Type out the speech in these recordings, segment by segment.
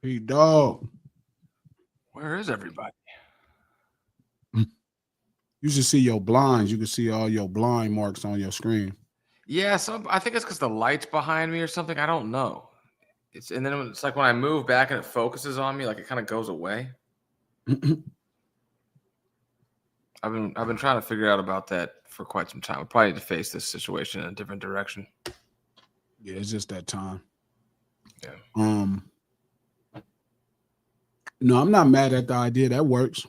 Hey, dog. Where is everybody? You should see your blinds. You can see all your blind marks on your screen. Yeah, I think it's because the light's behind me or something. I don't know. And then it's like when I move back and it focuses on me, like it kind of goes away. I've been trying to figure out about that for quite some time. I probably need to face this situation in a different direction. Yeah, it's just that time. Yeah. No, I'm not mad at the idea. That works.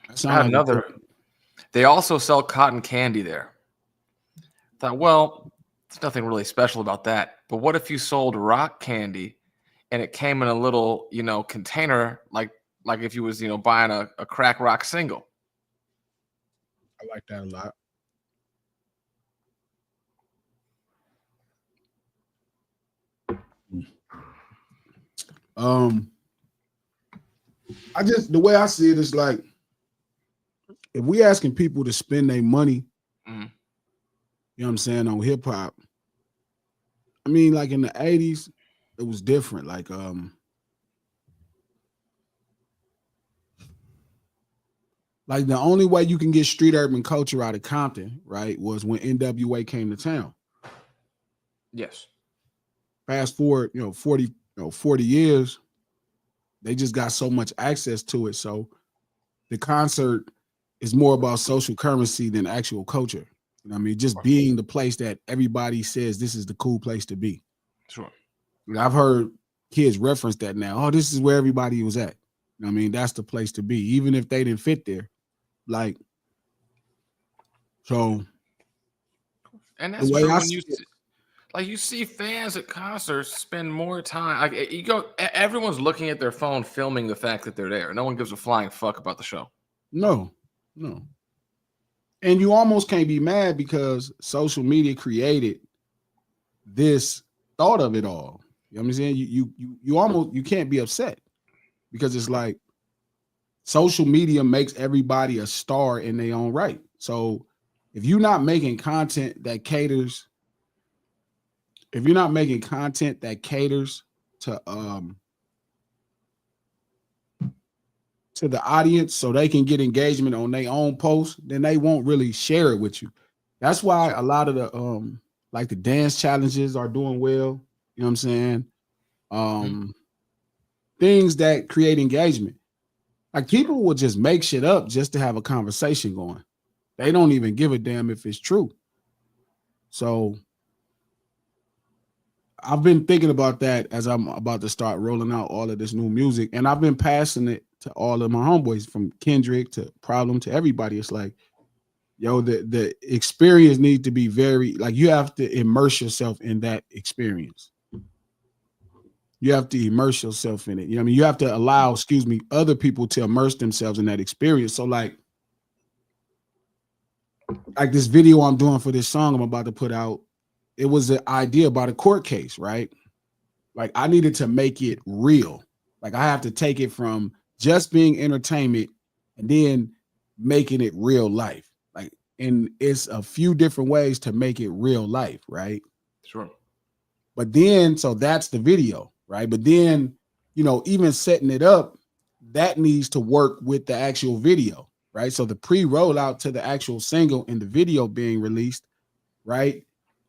That I sounds had like a another. They also sell cotton candy there. Thought, well, there's nothing really special about that. But what if you sold rock candy and it came in a little, container like if you was, buying a crack rock single? I like that a lot. Um, I just the way I see it is like if we asking people to spend their money, Mhm. you know what I'm saying, on hip hop. I mean, like in the 80s, it was different. Like the only way you can get street urban culture out of Compton, right, was when NWA came to town. Yes. Fast forward, 40 years, they just got so much access to it. So the concert is more about social currency than actual culture. You know what I mean? Just being the place that everybody says this is the cool place to be. Sure. I've heard kids reference that now. Oh, this is where everybody was at. You know what I mean? That's the place to be, even if they didn't fit there. Like, so And the that's way true I when see it, you see fans at concerts spend more time. Like everyone's looking at their phone, filming the fact that they're there. No one gives a flying fuck about the show. no, no. And you almost can't be mad because social media created this thought of it all. You know what I'm saying? You almost you can't be upset because it's like social media makes everybody a star in their own right. So if you're not making content that caters, if you're not making content that caters to the audience so they can get engagement on their own post, then they won't really share it with you. That's why a lot of the like the dance challenges are doing well. You know what I'm saying? Mhm. Um things that create engagement. Like people will just make shit up just to have a conversation going. They don't even give a damn if it's true. So I've been thinking about that as I'm about to start rolling out all of this new music. And I've been passing it to all of my homeboys from Kendrick to Problem to everybody. It's like, yo, the experience needs to be very like you have to immerse yourself in that experience. You have to immerse yourself in it. You know what I mean? You have to allow, excuse me, other people to immerse themselves in that experience. So like this video I'm doing for this song I'm about to put out, it was an idea about a court case, right? Like I needed to make it real. Like I have to take it from just being entertainment and then making it real life. Like, and it's a few different ways to make it real life, right? Sure. But then, so that's the video, right? But then, even setting it up, that needs to work with the actual video, right? So the pre-rollout to the actual single and the video being released, right?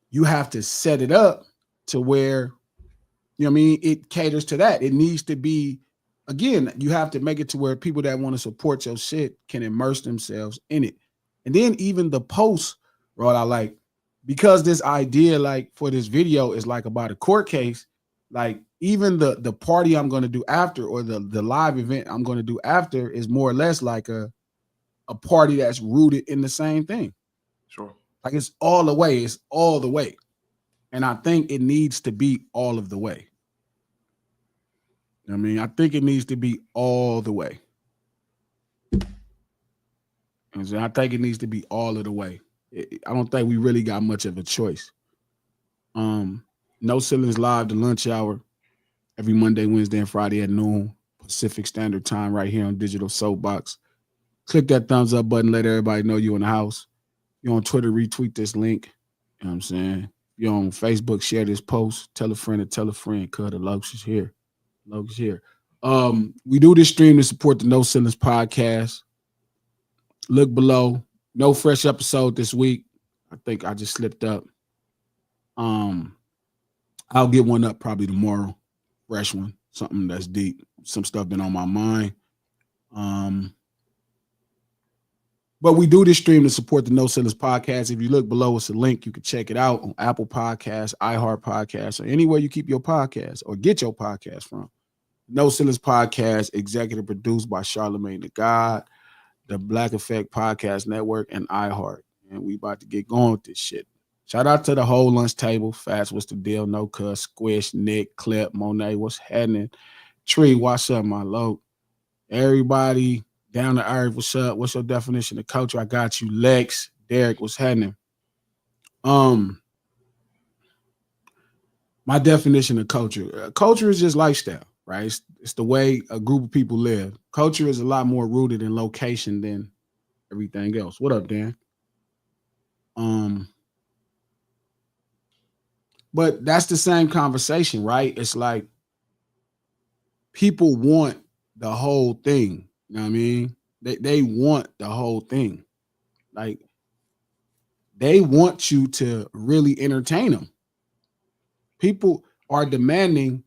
You have to set it up to where, you know what I mean, it caters to that. It needs to be, again, you have to make it to where people that want to support your shit can immerse themselves in it. And then even the posts, right? I like because this idea, like for this video, is like about a court case. Like even the party I'm going to do after, or the live event I'm going to do after, is more or less like a party that's rooted in the same thing. Sure. Like it's all the way. It's all the way. And I think it needs to be all of the way. I mean, I think it needs to be all the way. And so I think it needs to be all of the way. I don't think we really got much of a choice. Um, No Ceilings Live, the lunch hour, every Monday, Wednesday, and Friday at noon Pacific Standard Time, right here on Digital Soapbox. Click that thumbs up button. Let everybody know you in the house. You're on Twitter, retweet this link. You know what I'm saying? You're on Facebook, share this post. Tell a friend to tell a friend. Cuz the Lokes is here. Lokes here. We do this stream to support the No Ceilings podcast. Look below. No fresh episode this week. I think I just slipped up. I'll get one up probably tomorrow. Fresh one. Something that's deep. Some stuff been on my mind. But we do this stream to support the No Ceilings podcast. If you look below, it's a link. You can check it out on Apple Podcasts, iHeart Podcasts, or anywhere you keep your podcast or get your podcast from. No Ceilings podcast, executive produced by Charlemagne the God, the Black Effect Podcast Network, and iHeart. And we about to get going with this shit. Shout out to the whole lunch table. Fats, what's the deal? No Cuss, Squish, Nick, Clip, Monet, what's happening? Tree, what's up, my low? Everybody down to earth, what's up? What's your definition of culture? I got you. Lex, Derek, what's happening? My definition of culture. Culture is just lifestyle, right? It's the way a group of people live. Culture is a lot more rooted in location than everything else. What up, Dan? But that's the same conversation, right? It's like people want the whole thing. You know what I mean? They want the whole thing. Like they want you to really entertain them. People are demanding,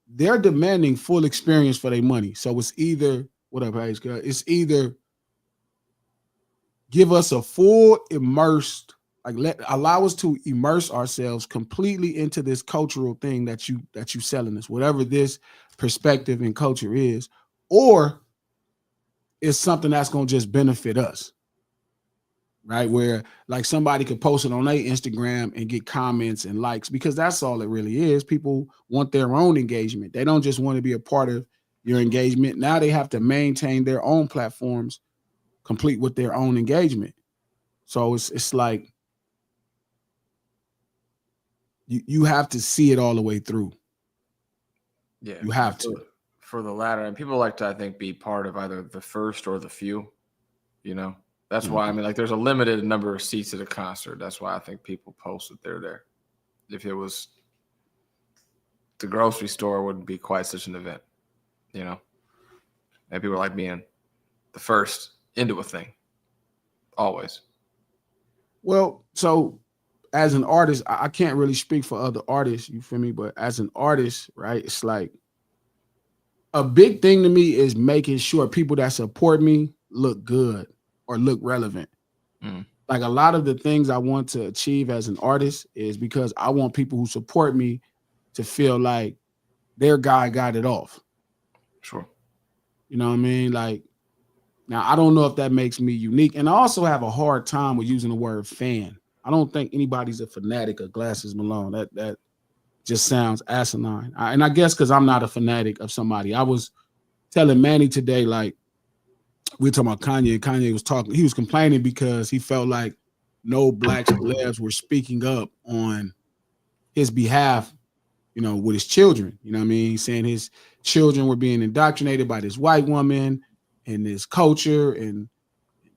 they're demanding full experience for their money. So it's either, what up, Hayes? It's either give us a full immersed, allow us to immerse ourselves completely into this cultural thing that you selling us, whatever this perspective and culture is, or it's something that's going to just benefit us, right? Where like somebody could post it on their Instagram and get comments and likes, because that's all it really is. People want their own engagement. They don't just want to be a part of your engagement. Now they have to maintain their own platforms complete with their own engagement. So it's like you have to see it all the way through. Yeah, you have to. For the latter, and people like to, I think, be part of either the first or the few. That's why, I mean, like, there's a limited number of seats at a concert. That's why I think people post that they're there. If it was the grocery store, it wouldn't be quite such an event, And people like being the first into a thing, always. Well, so as an artist, I can't really speak for other artists, you feel me? But as an artist, right, it's like a big thing to me is making sure people that support me look good or look relevant. Like a lot of the things I want to achieve as an artist is because I want people who support me to feel like their guy got it off. Sure. You know what I mean? Like, now I don't know if that makes me unique. And I also have a hard time with using the word fan. I don't think anybody's a fanatic of Glasses Malone. That just sounds asinine. And I guess because I'm not a fanatic of somebody. I was telling Manny today, like, we were talking about Kanye. Kanye was talking, he was complaining because he felt like no black celebs were speaking up on his behalf, with his children. You know what I mean? He's saying his children were being indoctrinated by this white woman and this culture and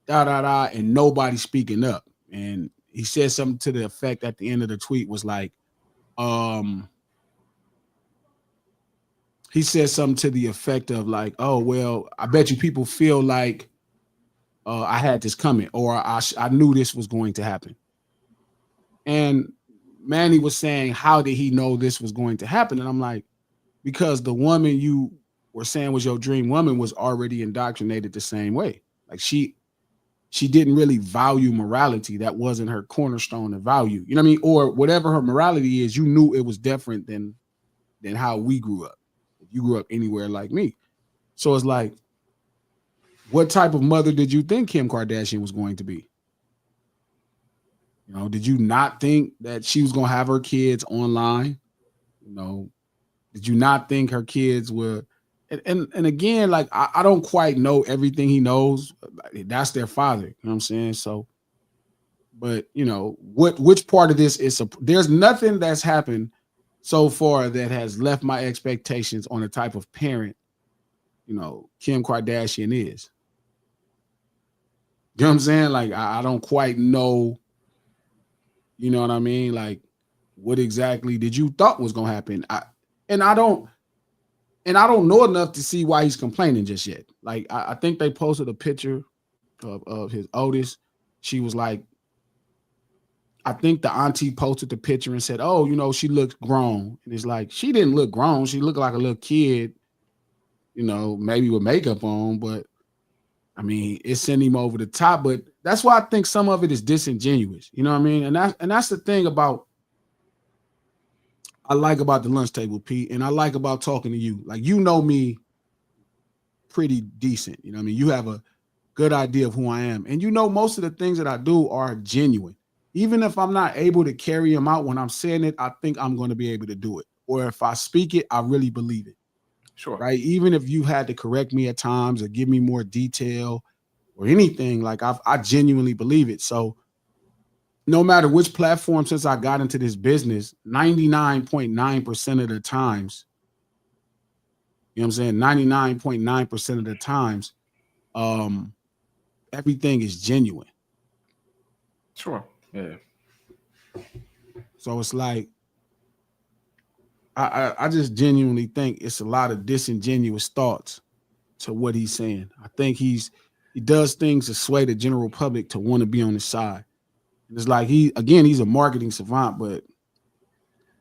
and nobody speaking up. And he said something to the effect at the end of the tweet was like, he said something to the effect of like, oh, well, I bet you people feel like I had this coming, or I knew this was going to happen. And Manny was saying, how did he know this was going to happen? And I'm like, because the woman you were saying was your dream woman was already indoctrinated the same way. Like she didn't really value morality. That wasn't her cornerstone of value. You know what I mean? Or whatever her morality is, you knew it was different than how we grew up. If you grew up anywhere like me. So it's like, what type of mother did you think Kim Kardashian was going to be? Did you not think that she was going to have her kids online? Did you not think her kids were? And again, like, I don't quite know everything he knows. That's their father. You know what I'm saying? So, but which part of this is, there's nothing that's happened so far that has left my expectations on the type of parent, Kim Kardashian is. You know what I'm saying? Like, I don't quite know, you know what I mean? Like, what exactly did you thought was going to happen? And I don't know enough to see why he's complaining just yet. Like I think they posted a picture of his oldest. She was like, I think the auntie posted the picture and said, "Oh, she looks grown." And it's like she didn't look grown. She looked like a little kid, maybe with makeup on. But I mean, it sent him over the top. But that's why I think some of it is disingenuous. You know what I mean? And that's the thing I like about the lunch table, Pete, and I like about talking to you. Like me pretty decent. You know what I mean? You have a good idea of who I am. And most of the things that I do are genuine. Even if I'm not able to carry them out when I'm saying it, I think I'm going to be able to do it. Or if I speak it, I really believe it. Sure. Right? Even if you had to correct me at times or give me more detail or anything, like I genuinely believe it. So no matter which platform, since I got into this business, 99.9% of the times, you know what I'm saying? 99.9% of the times, everything is genuine. Sure. Yeah. So it's like, I just genuinely think it's a lot of disingenuous thoughts to what he's saying. I think he does things to sway the general public to want to be on his side. And it's like he's a marketing savant, but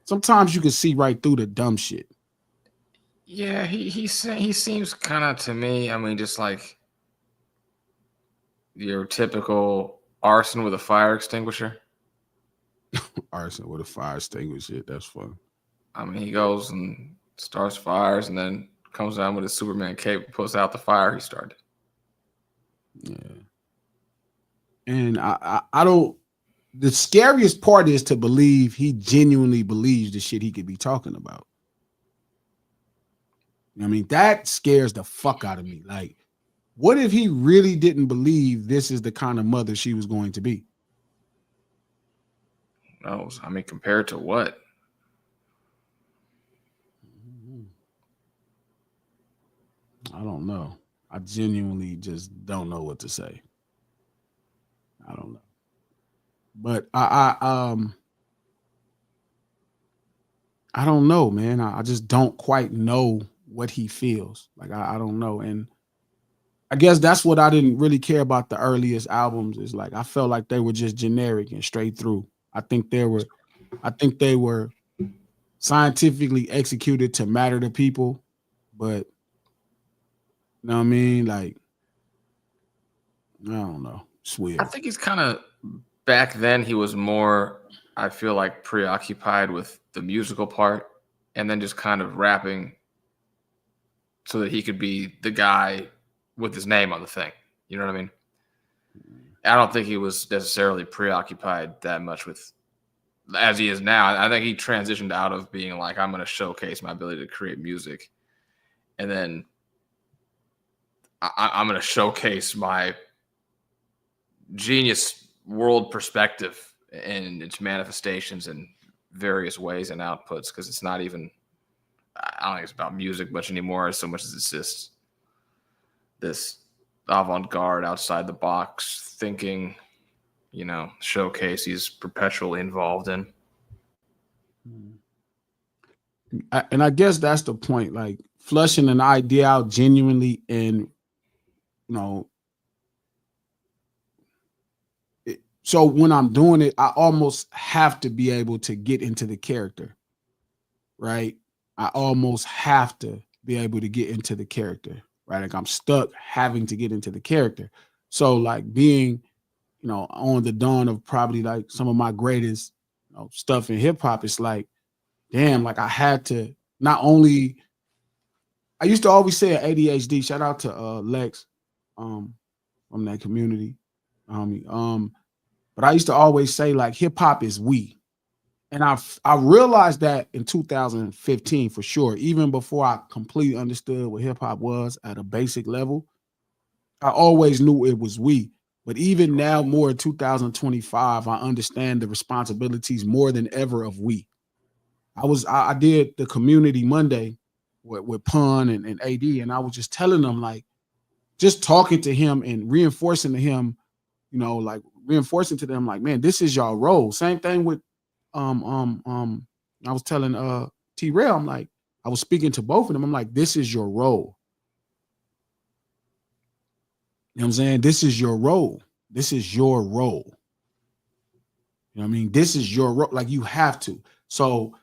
sometimes you can see right through the dumb shit. Yeah, he seems kind of to me. I mean, just like your typical arson with a fire extinguisher. Arson with a fire extinguisher. That's fun. I mean, he goes and starts fires, and then comes down with his Superman cape, and puts out the fire he started. Yeah. And I don't. The scariest part is to believe he genuinely believes the shit he could be talking about. I mean, that scares the fuck out of me. Like, what if he really didn't believe this is the kind of mother she was going to be? Who knows? I mean, compared to what? I don't know. I genuinely just don't know what to say. I don't know. But I don't know, man. I just don't quite know what he feels. Like I don't know. And I guess that's what I didn't really care about the earliest albums, is like I felt like they were just generic and straight through. I think they were scientifically executed to matter to people, but you know what I mean? Like, I don't know. It's weird. I think he's kind of, back then he was more, I feel like, preoccupied with the musical part and then just kind of rapping so that he could be the guy with his name on the thing. You know what I mean? I don't think he was necessarily preoccupied that much with, as he is now. I think he transitioned out of being like, I'm going to showcase my ability to create music, and then I'm going to showcase my genius world perspective and its manifestations in various ways and outputs, because it's not even, I don't think it's about music much anymore, so much as it's just this avant-garde, outside the box thinking, showcase he's perpetually involved in. And I guess that's the point, like flushing an idea out genuinely, and so when I'm doing it, I almost have to be able to get into the character, right? I almost have to be able to get into the character, right? Like I'm stuck having to get into the character. So like being, on the dawn of probably like some of my greatest stuff in hip hop, it's like, damn, like I had to not only, I used to always say ADHD, shout out to Lex from that community, homie. But I used to always say like hip hop is we. And I realized that in 2015 for sure, even before I completely understood what hip hop was at a basic level. I always knew it was we. But even now, more in 2025, I understand the responsibilities more than ever of we. I did the community Monday with Pun and AD, and I was just telling them, like, just talking to him and reinforcing to him, like reinforcing to them, like, man, this is y'all role. Same thing with I was telling T Rail, I'm like, I was speaking to both of them. I'm like, this is your role. You know what I'm saying? This is your role. This is your role. You know what I mean? This is your role. Like, you have to. So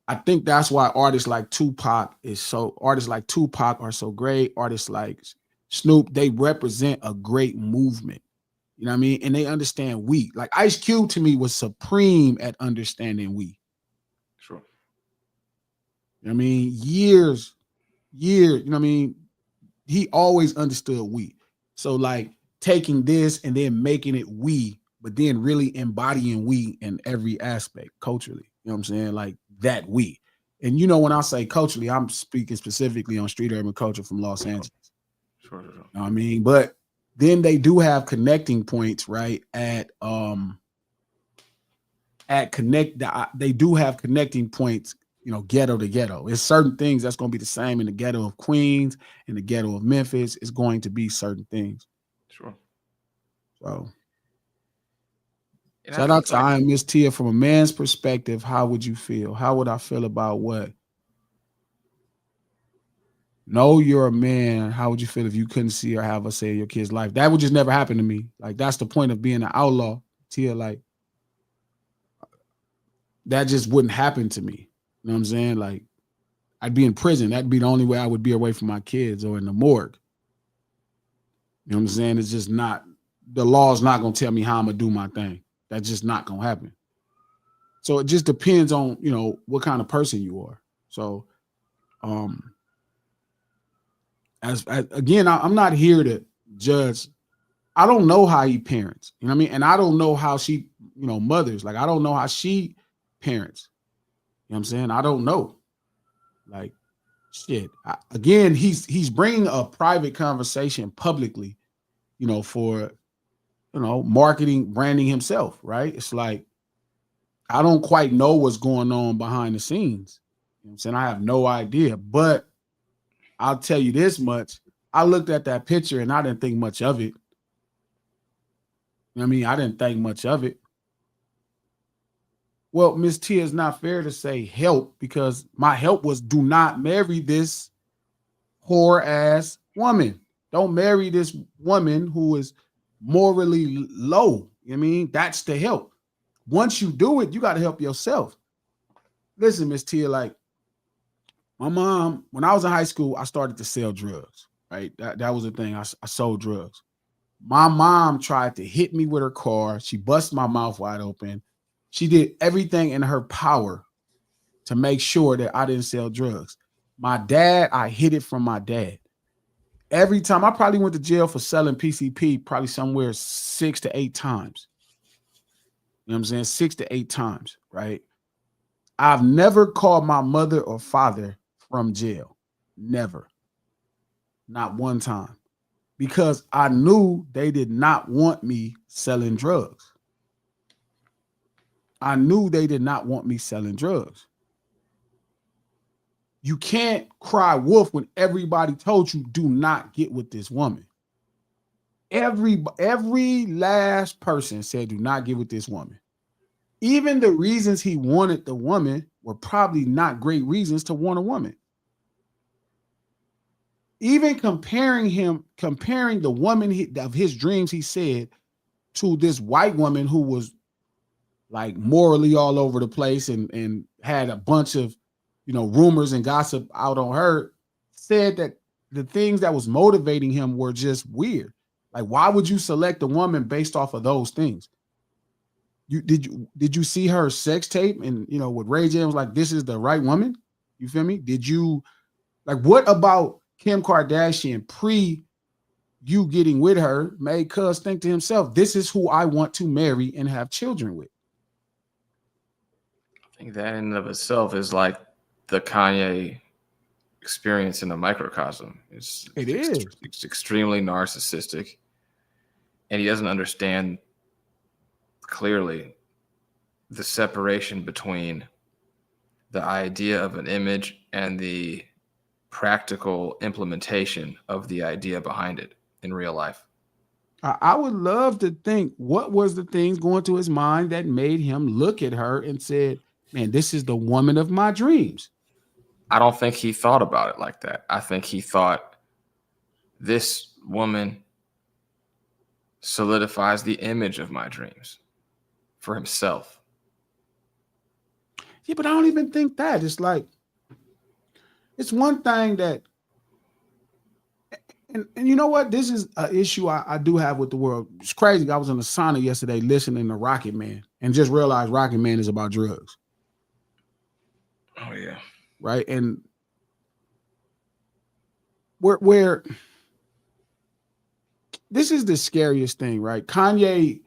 I think that's why artists like Tupac are so great. Artists like Snoop, they represent a great movement. You know what I mean? And they understand we. Like Ice Cube to me was supreme at understanding we. Sure. You know what I mean? Years, you know what I mean? He always understood we. So like taking this and then making it we, but then really embodying we in every aspect culturally. You know what I'm saying? Like that we. And you know, when I say culturally, I'm speaking specifically on street urban culture from Los Angeles. Sure. You know what I mean? But then they do have connecting points, right? They do have connecting points, you know, ghetto to ghetto. It's certain things that's going to be the same in the ghetto of Queens, in the ghetto of Memphis. It's going to be certain things. Sure. So and shout out to I Am Miss Tia. From a man's perspective, how would you feel? How would I feel about what? Know you're a man. How would you feel if you couldn't see or have a say in your kid's life? That would just never happen to me. Like, that's the point of being an outlaw. Tia, like, that just wouldn't happen to me. You know what I'm saying? Like, I'd be in prison. That'd be the only way I would be away from my kids, or in the morgue. You know what I'm saying? It's just not, the law's not going to tell me how I'm going to do my thing. That's just not going to happen. So it just depends on, you know, what kind of person you are. So, again, I'm not here to judge. I don't know how he parents, you know what I mean? And I don't know how she, you know, mothers. Like, I don't know how she parents. You know what I'm saying? I don't know. Like, shit. Again, he's bringing a private conversation publicly, you know, for, you know, marketing, branding himself, right? It's like, I don't quite know what's going on behind the scenes. You know what I'm saying? I have no idea, but I'll tell you this much. I looked at that picture and I didn't think much of it. You know what I mean? I didn't think much of it. Well, Miss Tia, it's not fair to say help, because my help was, do not marry this whore ass woman. Don't marry this woman who is morally low. You know what I mean? That's the help. Once you do it, you got to help yourself. Listen, Miss Tia, like, my mom, when I was in high school, I started to sell drugs, right? That was the thing. I sold drugs. My mom tried to hit me with her car. She busted my mouth wide open. She did everything in her power to make sure that I didn't sell drugs. My dad, I hid it from my dad. Every time, I probably went to jail for selling PCP, probably somewhere 6 to 8 times. You know what I'm saying? 6 to 8 times, right? I've never called my mother or father from jail. Never. Not one time. Because I knew they did not want me selling drugs. I knew they did not want me selling drugs. You can't cry wolf when everybody told you, do not get with this woman. Every last person said, do not get with this woman. Even the reasons he wanted the woman were probably not great reasons to want a woman. Even comparing the woman of his dreams, he said, to this white woman who was like morally all over the place and had a bunch of, you know, rumors and gossip out on her, said that the things that was motivating him were just weird. Like, why would you select a woman based off of those things? Did you see her sex tape? And, you know, with Ray J was like, this is the right woman. You feel me? Did you, like, what about Kim Kardashian pre you getting with her made Cuz think to himself, this is who I want to marry and have children with? I think that in and of itself is like the Kanye experience in a microcosm. It's extremely narcissistic, and he doesn't understand clearly the separation between the idea of an image and the practical implementation of the idea behind it in real life. I would love to think, what was the things going to his mind that made him look at her and said, man, this is the woman of my dreams. I don't think he thought about it like that. I think he thought this woman solidifies the image of my dreams for himself. Yeah, but I don't even think that. It's like, it's one thing that, and you know what? This is an issue I do have with the world. It's crazy. I was in a sauna yesterday listening to Rocket Man and just realized Rocket Man is about drugs. Oh, yeah. Right. And where this is the scariest thing, right? Kanye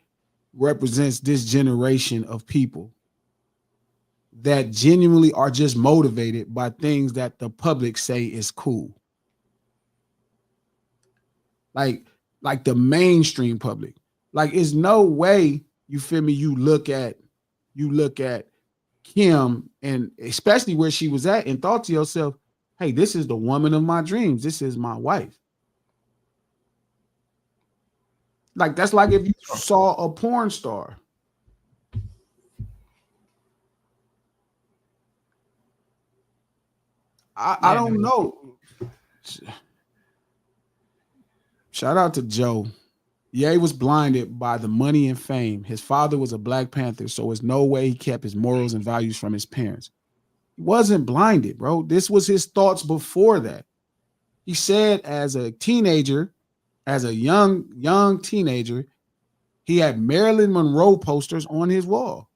represents this generation of people that genuinely are just motivated by things that the public say is cool. Like the mainstream public. Like, it's no way, you feel me, you look at Kim, and especially where she was at, and thought to yourself, hey, this is the woman of my dreams. This is my wife. Like, that's like if you saw a porn star. I don't know. Shout out to Joe. Ye was blinded by the money and fame. His father was a Black Panther, so there's no way he kept his morals and values from his parents. He wasn't blinded, bro. This was his thoughts before that. He said as a teenager, as a young teenager, he had Marilyn Monroe posters on his wall.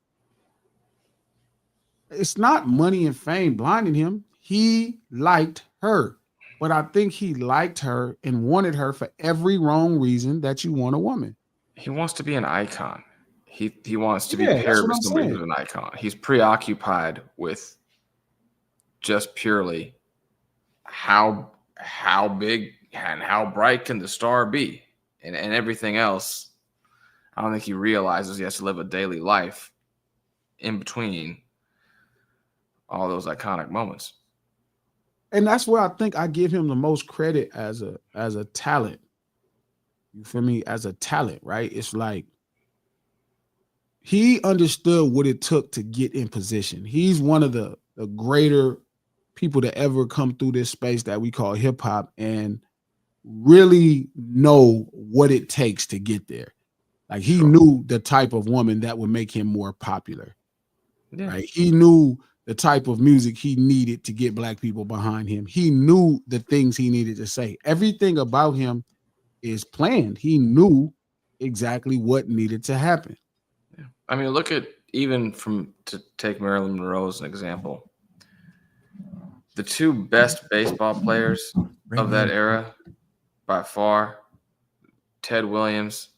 It's not money and fame blinding him. He liked her. But I think he liked her and wanted her for every wrong reason that you want a woman. He wants to be an icon. He wants to be Yeah, that's paired what with I'm somebody saying. who's an icon. He's preoccupied with just purely how big and how bright can the star be, and everything else. I don't think he realizes he has to live a daily life in between all those iconic moments. And that's where I think I give him the most credit as a talent. You feel me? As a talent, right? It's like he understood what it took to get in position. He's one of the greater people to ever come through this space that we call hip hop and really know what it takes to get there. Like, he knew the type of woman that would make him more popular. Yeah. Right? He knew the type of music he needed to get Black people behind him. He knew the things he needed to say. Everything about him is planned. He knew exactly what needed to happen. Yeah. I mean, look at, even to take Marilyn Monroe as an example, the two best baseball players of that era, by far, Ted Williams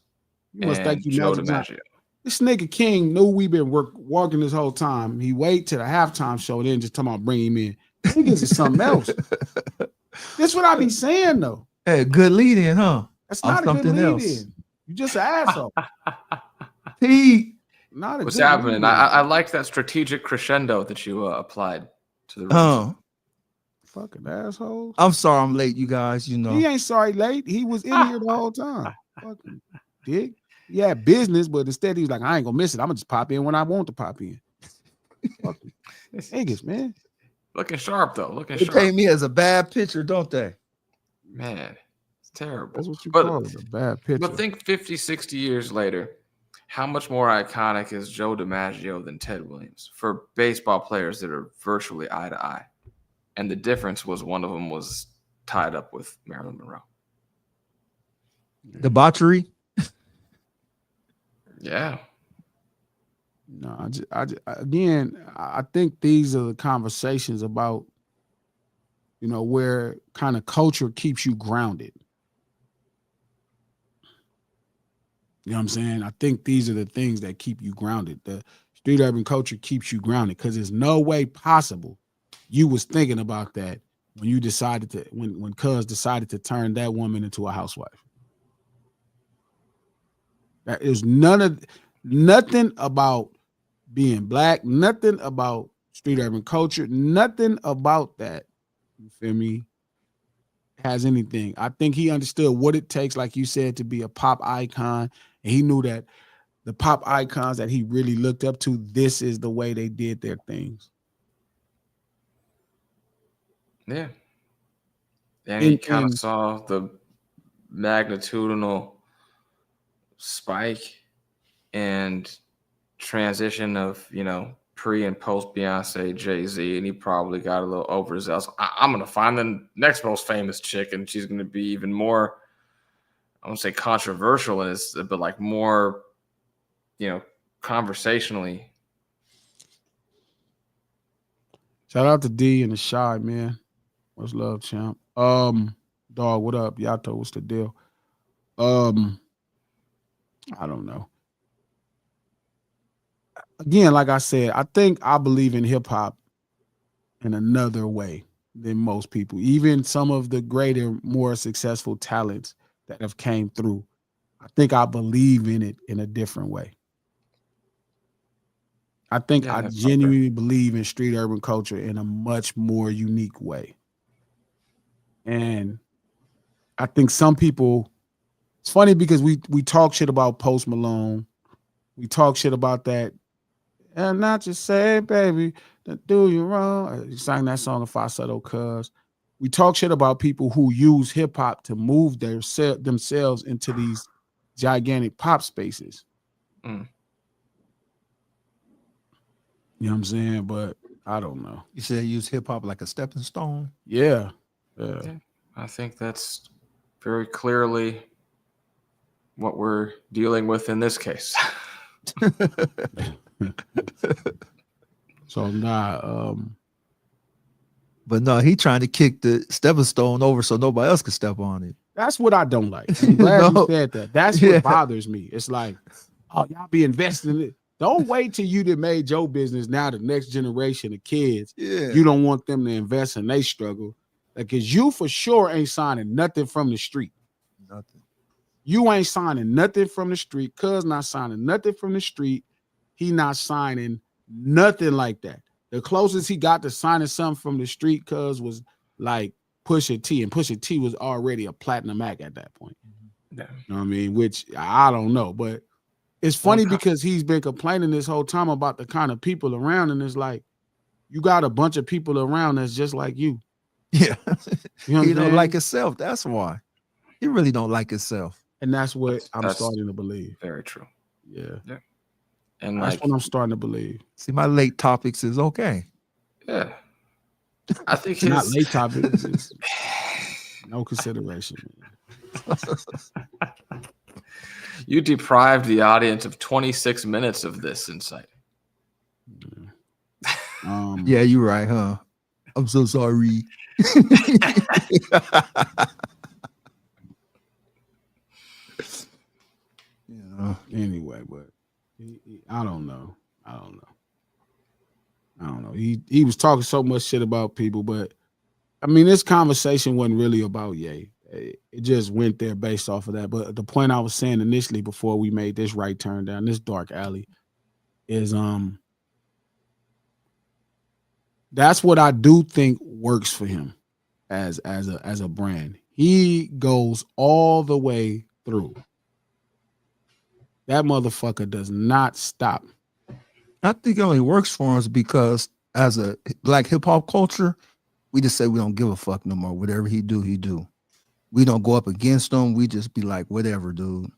and Joe DiMaggio. This nigga King knew we've been walking this whole time. He wait to the halftime show, then just talking about bring him in. Niggas is something else. That's what I be saying, though. Hey, good lead in, huh? That's not a good lead in. You just an asshole. Not a What's happening? I liked that strategic crescendo that you applied to the room. Fucking asshole. I'm sorry I'm late, you guys. You know. He ain't sorry late. He was in here the whole time. Fucking dick. Yeah, business, but instead he was like, I ain't gonna miss it. I'm gonna just pop in when I want to pop in. Fucking niggas, man. Looking sharp though. Looking they sharp. They pay me as a bad pitcher, don't they? Man, it's terrible. That's what you call it, a bad pitcher. But think 50, 60 years later, how much more iconic is Joe DiMaggio than Ted Williams for baseball players that are virtually eye to eye? And the difference was one of them was tied up with Marilyn Monroe. Debauchery. Yeah. No, I think these are the conversations about, you know, where kind of culture keeps you grounded. You know what I'm saying? I think these are the things that keep you grounded. The street urban culture keeps you grounded because there's no way possible you was thinking about that when you decided to, when Cuz decided to turn that woman into a housewife. That is nothing about being Black, nothing about street urban culture, nothing about that, you feel me, has anything. I think he understood what it takes, like you said, to be a pop icon. And he knew that the pop icons that he really looked up to, this is the way they did their things. Yeah. And he kind of And saw the magnitudinal spike and transition of, pre and post Beyonce, Jay-Z, and he probably got a little overzealous. I'm going to find the next most famous chick, and she's going to be even more, I won't say controversial in this, but like more, conversationally. shout out to D and the Shy, man. What's love, champ? Dog, what up? Yato, what's the deal? I don't know. Again, like I said, I believe in hip hop in another way than most people. Even some of the greater, more successful talents that have came through. I think I believe in it in a different way. I think I genuinely believe in street urban culture in a much more unique way. And I think some people, it's funny because we talk shit about Post Malone. We talk shit about that. And not just say, baby, that do you wrong. You sang that song of Falsetto Cuz. We talk shit about people who use hip hop to move themselves into these gigantic pop spaces. Mm. You know what I'm saying? But I don't know. You said use hip hop like a stepping stone? Yeah. I think that's very clearly what we're dealing with in this case. So nah, but no, he trying to kick the stepping stone over so nobody else can step on it. that's what I don't like. I'm glad No. you said that. That's what bothers me. It's like, oh, y'all be investing in it. Don't wait till you that made your business. Now the next generation of kids, you don't want them to invest in they struggle. Because you for sure ain't signing nothing from the street. Nothing. You ain't signing nothing from the street. Cuz not signing nothing from the street. He not signing nothing like that. The closest he got to signing something from the street, cuz was like Pusha T, and Pusha T was already a platinum act at that point. Yeah. You know what I mean? Which I don't know, but it's funny because he's been complaining this whole time about the kind of people around, and it's like you got a bunch of people around that's just like you. Yeah. You know he don't like himself. That's why. He really don't like himself. And that's what I'm starting to believe. Very true. Yeah. And that's what I'm starting to believe. See, my late topics is okay. Yeah. I think it's not late topics. It's no consideration. You deprived the audience of 26 minutes of this insight. Yeah, you're right, huh? I'm so sorry. Anyway, but I don't know. He was talking so much shit about people, but I mean, this conversation wasn't really about Ye. It just went there based off of that. But the point I was saying initially before we made this right turn down this dark alley is that's what I do think works for him as a brand. He goes all the way through. That motherfucker does not stop. I think it only works for us because as a black hip hop culture, we just say we don't give a fuck no more. Whatever he do, he do. We don't go up against him. We just be like, whatever, dude.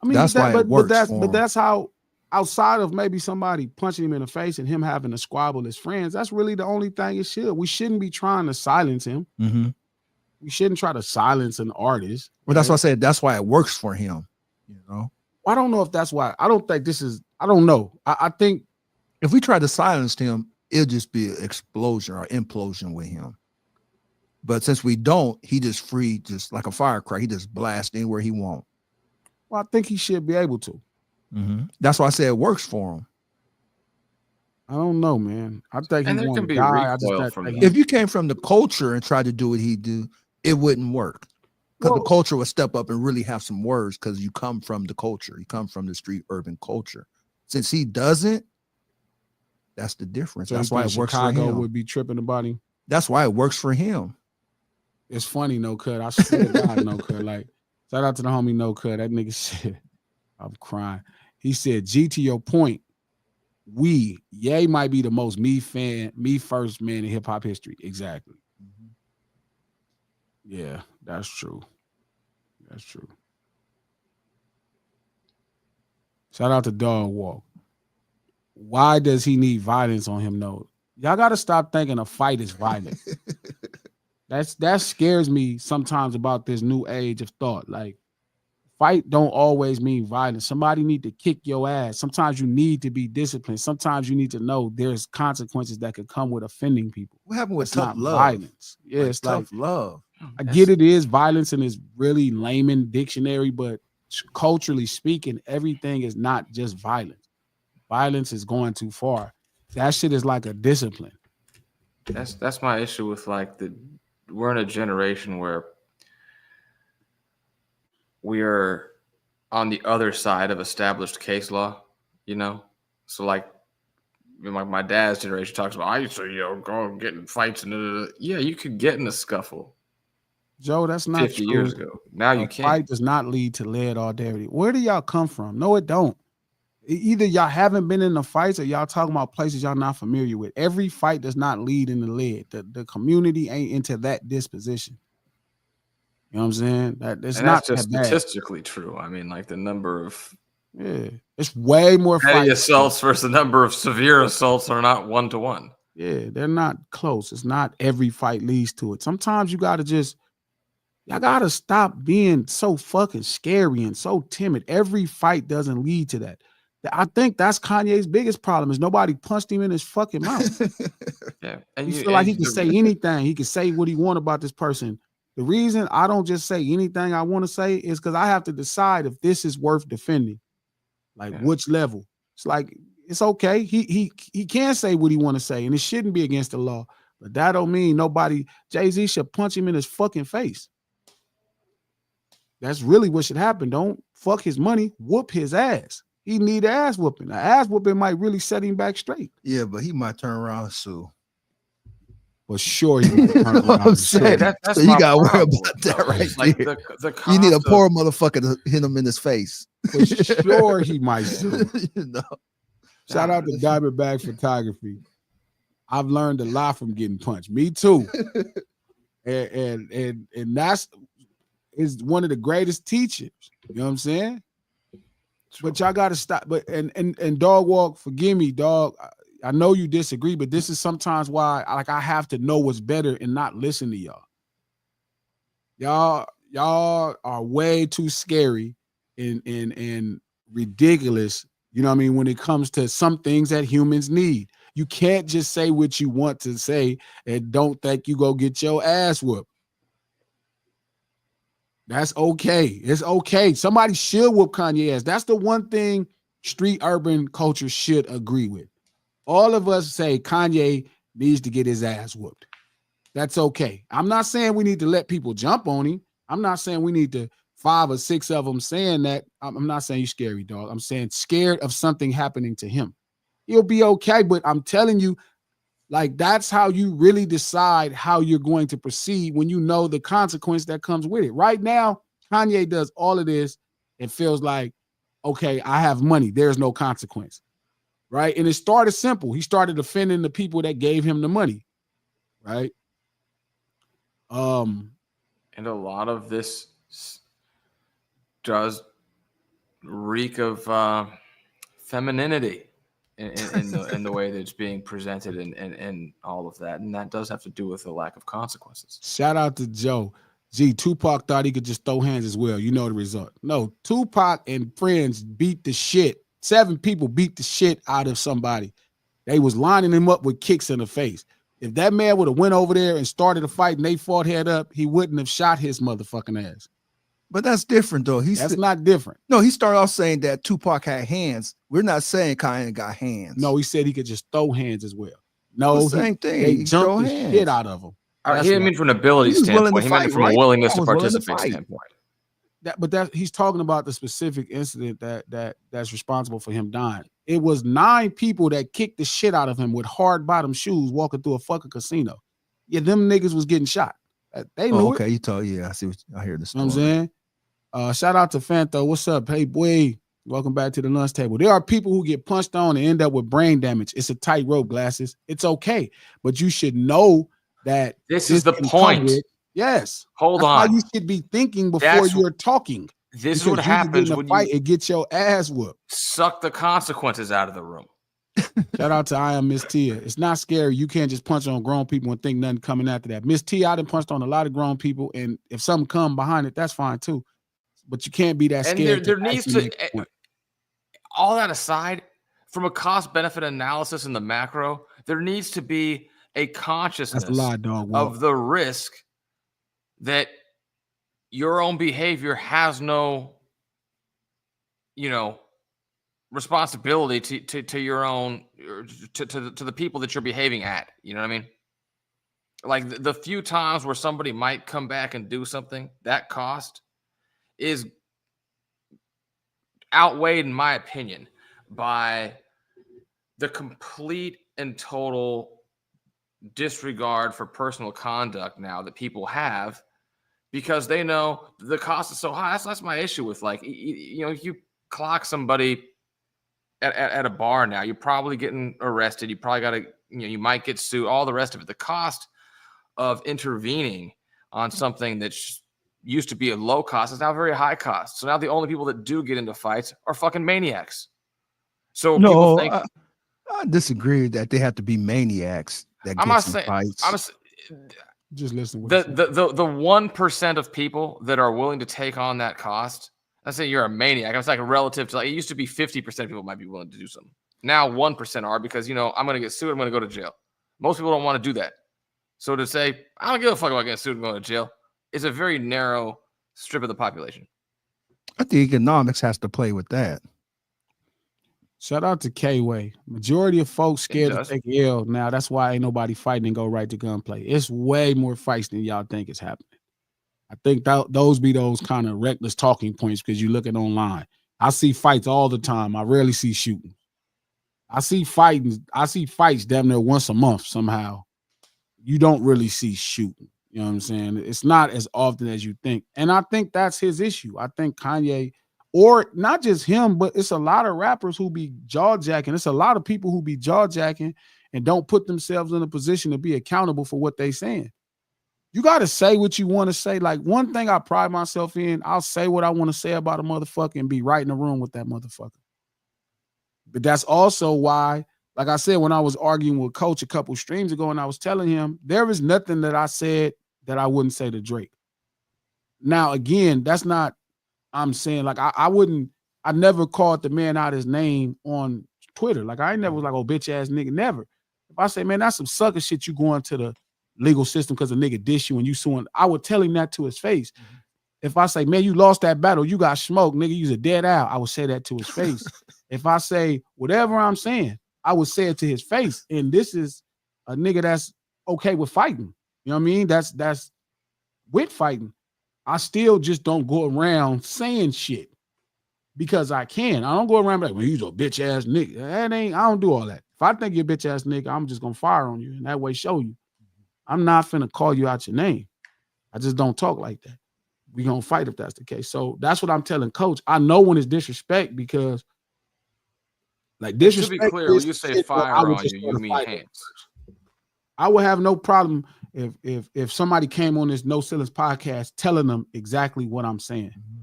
I mean, that's why it works. But that's how, outside of maybe somebody punching him in the face and him having to squabble his friends, that's really the only thing it should. We shouldn't be trying to silence him. Mm-hmm. We shouldn't try to silence an artist. Well, that's why I said that's why it works for him. You know, I don't know if that's why. I don't think this is. I don't know. I think if we try to silence him, it'll just be an explosion or implosion with him. But since we don't, he just free, just like a firecracker. He just blast anywhere he wants. Well, I think he should be able to. Mm-hmm. That's why I said it works for him. I don't know, man. I think and he there can be die. recoil from that. If you came from the culture and tried to do what he do, it wouldn't work. Because the culture would step up and really have some words because you come from the culture. You come from the street urban culture. Since he doesn't, that's the difference. So that's why it works Chicago for him. Would be tripping about him. That's why it works for him. It's funny, no cut. I swear to God, no cut. Like, shout out to the homie, no cut. That nigga said, I'm crying. He said, G, to your point, Ye might be the most me first man in hip hop history. Exactly. Yeah, that's true. That's true. Shout out to Dog Walk. Why does he need violence on him? No, y'all got to stop thinking a fight is violent. That scares me sometimes about this new age of thought. Like, fight don't always mean violence. Somebody need to kick your ass. Sometimes you need to be disciplined. Sometimes you need to know there's consequences that could come with offending people. What happened with It's tough not love? violence. Yeah, Like, it's tough like love. I get it is violence in this really layman dictionary, but culturally speaking, everything is not just violence. Violence is going too far. That shit is like a discipline. That's my issue with like we're in a generation where we are on the other side of established case law, you know? So like my dad's generation talks about, I used to, go and get in fights and yeah, you could get in a scuffle. Joe, that's not 50 true. years ago. Now you can't. Fight does not lead to lead or dairy. Where do y'all come from? No, it don't. Either y'all haven't been in the fights or y'all talking about places y'all not familiar with. Every fight does not lead in the lead. The community ain't into that disposition. You know what I'm saying? That's not just that statistically true. I mean, like the number of it's way more petty fights. assaults versus the number of severe assaults are not 1-to-1. Yeah, they're not close. It's not every fight leads to it. Sometimes you gotta y'all gotta stop being so fucking scary and so timid. Every fight doesn't lead to that. I think that's Kanye's biggest problem is nobody punched him in his fucking mouth. Yeah. And you feel like he can say anything. He can say what he want about this person. The reason I don't just say anything I want to say is because I have to decide if this is worth defending. Like which level. It's like, it's okay. He can say what he want to say, and it shouldn't be against the law. But that don't mean Jay-Z should punch him in his fucking face. That's really what should happen. Don't fuck his money, whoop his ass. He need an ass whooping. An ass whooping might really set him back straight. Yeah, but he might turn around and sue. For sure, he might turn around and sue. So you gotta worry about that right like there. The you need a poor motherfucker to hit him in his face. For sure, he might sue. No. Shout out to Diamondback Photography. I've learned a lot from getting punched. Me too. and that's is one of the greatest teachers. You know what I'm saying? But y'all gotta stop. But and Dog Walk, forgive me, dog. I know you disagree, but this is sometimes why I have to know what's better and not listen to y'all. Y'all are way too scary and ridiculous. You know what I mean? When it comes to some things that humans need, you can't just say what you want to say and don't think you go get your ass whooped. That's okay. It's okay. Somebody should whoop Kanye ass. That's the one thing street urban culture should agree with. All of us say Kanye needs to get his ass whooped. That's okay. I'm not saying we need to let people jump on him. I'm not saying we need to 5 or 6 of them saying that. I'm not saying you're scary, dog. I'm saying scared of something happening to him. He'll be okay, but I'm telling you, like, that's how you really decide how you're going to proceed when you know the consequence that comes with it. Right now, Kanye does all of this and feels like, okay, I have money. There's no consequence, right? And it started simple. He started defending the people that gave him the money, right? And a lot of this does reek of femininity in the way that it's being presented and all of that. And that does have to do with the lack of consequences. Shout out to Joe. Gee, Tupac thought he could just throw hands as well. You know the result. No, Tupac and friends beat the shit. 7 people beat the shit out of somebody. They was lining him up with kicks in the face. If that man would have went over there and started a fight and they fought head up, he wouldn't have shot his motherfucking ass. But that's different, though. That's not different. No, he started off saying that Tupac had hands. We're not saying Kanye got hands. No, he said he could just throw hands as well. No, same thing. They jumped the shit out of him. He didn't mean from an ability standpoint. He meant it from a willingness to participate standpoint. But he's talking about the specific incident that's responsible for him dying. It was 9 people that kicked the shit out of him with hard bottom shoes walking through a fucking casino. Yeah, them niggas was getting shot. They knew okay, it. You told, yeah, I hear this. You know what I'm saying? Shout out to Fanto. What's up? Hey, boy. Welcome back to the lunch table. There are people who get punched on and end up with brain damage. It's a tightrope, Glasses. It's okay, but you should know that This is the can come point. with. Yes. Hold That's on. how you should be thinking before you're talking. This is what You happens get in a when fight you and get your ass whooped. suck the consequences out of the room. Shout out to I am Miss Tia. It's not scary. You can't just punch on grown people and think nothing coming after that. Miss Tia, I done punched on a lot of grown people, and if something come behind it, that's fine too. But you can't be that scared. And there needs to, all that aside, from a cost-benefit analysis in the macro, there needs to be a consciousness of the risk that your own behavior has no, responsibility to your own, to the people that you're behaving at. You know what I mean? Like the few times where somebody might come back and do something, that cost is outweighed, in my opinion, by the complete and total disregard for personal conduct now that people have, because they know the cost is so high. That's my issue with, like, if you clock somebody at a bar now, you're probably getting arrested. You probably got to, you might get sued, all the rest of it. The cost of intervening on something that's used to be a low cost is now very high cost. So now the only people that do get into fights are fucking maniacs. So people think, I disagree that they have to be maniacs that I'm get not in saying, fights. Just listen. The 1% of people that are willing to take on that cost, I say you're a maniac. It's like a relative to, like, it used to be 50% of people might be willing to do something. Now 1% are, because I'm going to get sued. I'm going to go to jail. Most people don't want to do that. So to say, I don't give a fuck about getting sued and going to jail, is a very narrow strip of the population. I think economics has to play with that. Shout out to K-Way. Majority of folks scared to take L now. That's why ain't nobody fighting and go right to gunplay. It's way more fights than y'all think is happening. I think those be those kind of reckless talking points because you look at online. I see fights all the time. I rarely see shooting. I see fights damn near once a month somehow. You don't really see shooting. You know what I'm saying? It's not as often as you think. And I think that's his issue. I think Kanye, or not just him, but it's a lot of rappers who be jaw-jacking. It's a lot of people who be jaw-jacking and don't put themselves in a position to be accountable for what they saying. You got to say what you want to say. Like, one thing I pride myself in, I'll say what I want to say about a motherfucker and be right in the room with that motherfucker. But that's also why, like I said, when I was arguing with Coach a couple streams ago and I was telling him, there is nothing that I said that I wouldn't say to Drake. Now, again, that's not, I'm saying, like, I never called the man out his name on Twitter. Like, I ain't never was like, oh, bitch ass nigga, never. If I say, man, that's some sucker shit, you going to the legal system because a nigga dish you and you suing, I would tell him that to his face. Mm-hmm. If I say, man, you lost that battle, you got smoked, nigga, you's a dead owl, I would say that to his face. If I say whatever I'm saying, I would say it to his face. And this is a nigga that's okay with fighting. You know what I mean? That's with fighting. I still just don't go around saying shit because I can. I don't go around like, well, he's a bitch ass nigga. I don't do all that. If I think you're a bitch ass nigga, I'm just gonna fire on you and that way show you. I'm not finna call you out your name. I just don't talk like that. We gonna fight if that's the case. So that's what I'm telling Coach. I know when it's disrespect because, like, disrespect. To be clear, when you say fire on you, you mean hands. I would have no problem if somebody came on this No Ceilings podcast telling them exactly what I'm saying. Mm-hmm.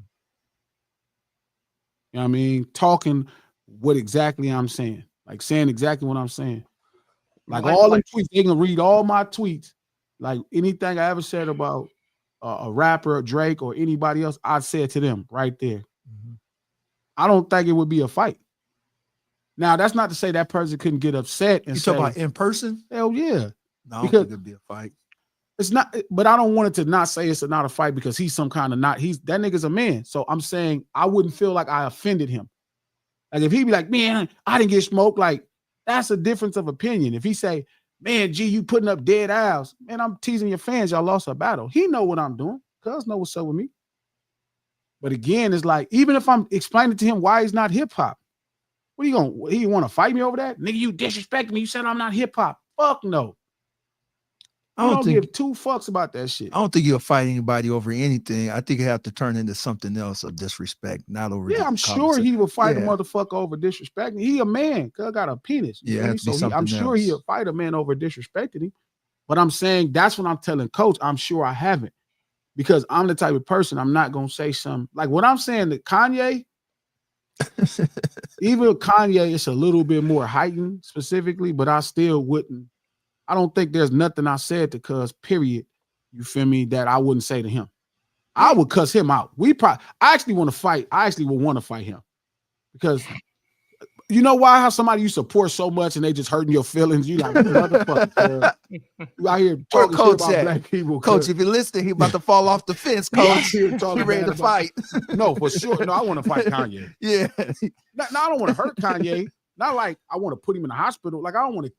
You know what I mean? Talking what exactly I'm saying. Like, saying exactly what I'm saying. Like, all the tweets, they can read all my tweets. Like, anything I ever said about a rapper, Drake, or anybody else, I said to them right there. Mm-hmm. I don't think it would be a fight. Now, that's not to say that person couldn't get upset and say, talking about in person? Hell yeah. No, I don't think it'd be a fight. It's not, but I don't want it to not say it's not a fight because he's some kind of that nigga's a man. So I'm saying I wouldn't feel like I offended him. Like, if he'd be like, man, I didn't get smoked, like, that's a difference of opinion. If he say, man, G, you putting up dead owls, man, I'm teasing your fans, y'all lost a battle. He know what I'm doing. Cuz know what's up with me. But again, it's like, even if I'm explaining to him why he's not hip hop, what are you going, he want to fight me over that? Nigga, you disrespect me. You said I'm not hip hop. Fuck no. You don't give two fucks about that shit. I don't think you'll fight anybody over anything. I think it have to turn into something else of disrespect, not over. Yeah, I'm sure he will fight a motherfucker over disrespecting. He a man, cuz got a penis. Yeah, so I'm sure he'll fight a man over disrespecting him. But I'm saying that's what I'm telling Coach. I'm sure I haven't, because I'm the type of person I'm not gonna say something like what I'm saying to Kanye. Even Kanye, it's a little bit more heightened specifically, but I still wouldn't. I don't think there's nothing I said to cuz, period. You feel me? That I wouldn't say to him. I would cuss him out. I actually want to fight. I actually would want to fight him, because you know why? How somebody you support so much and they just hurting your feelings. You like, motherfucker. You out here talking shit about black people. Coach, if you're listening, he about to fall off the fence, Coach. He ready to fight. No, for sure. No, I want to fight Kanye. Yeah. No, I don't want to hurt Kanye. Not like I want to put him in the hospital. Like I don't want to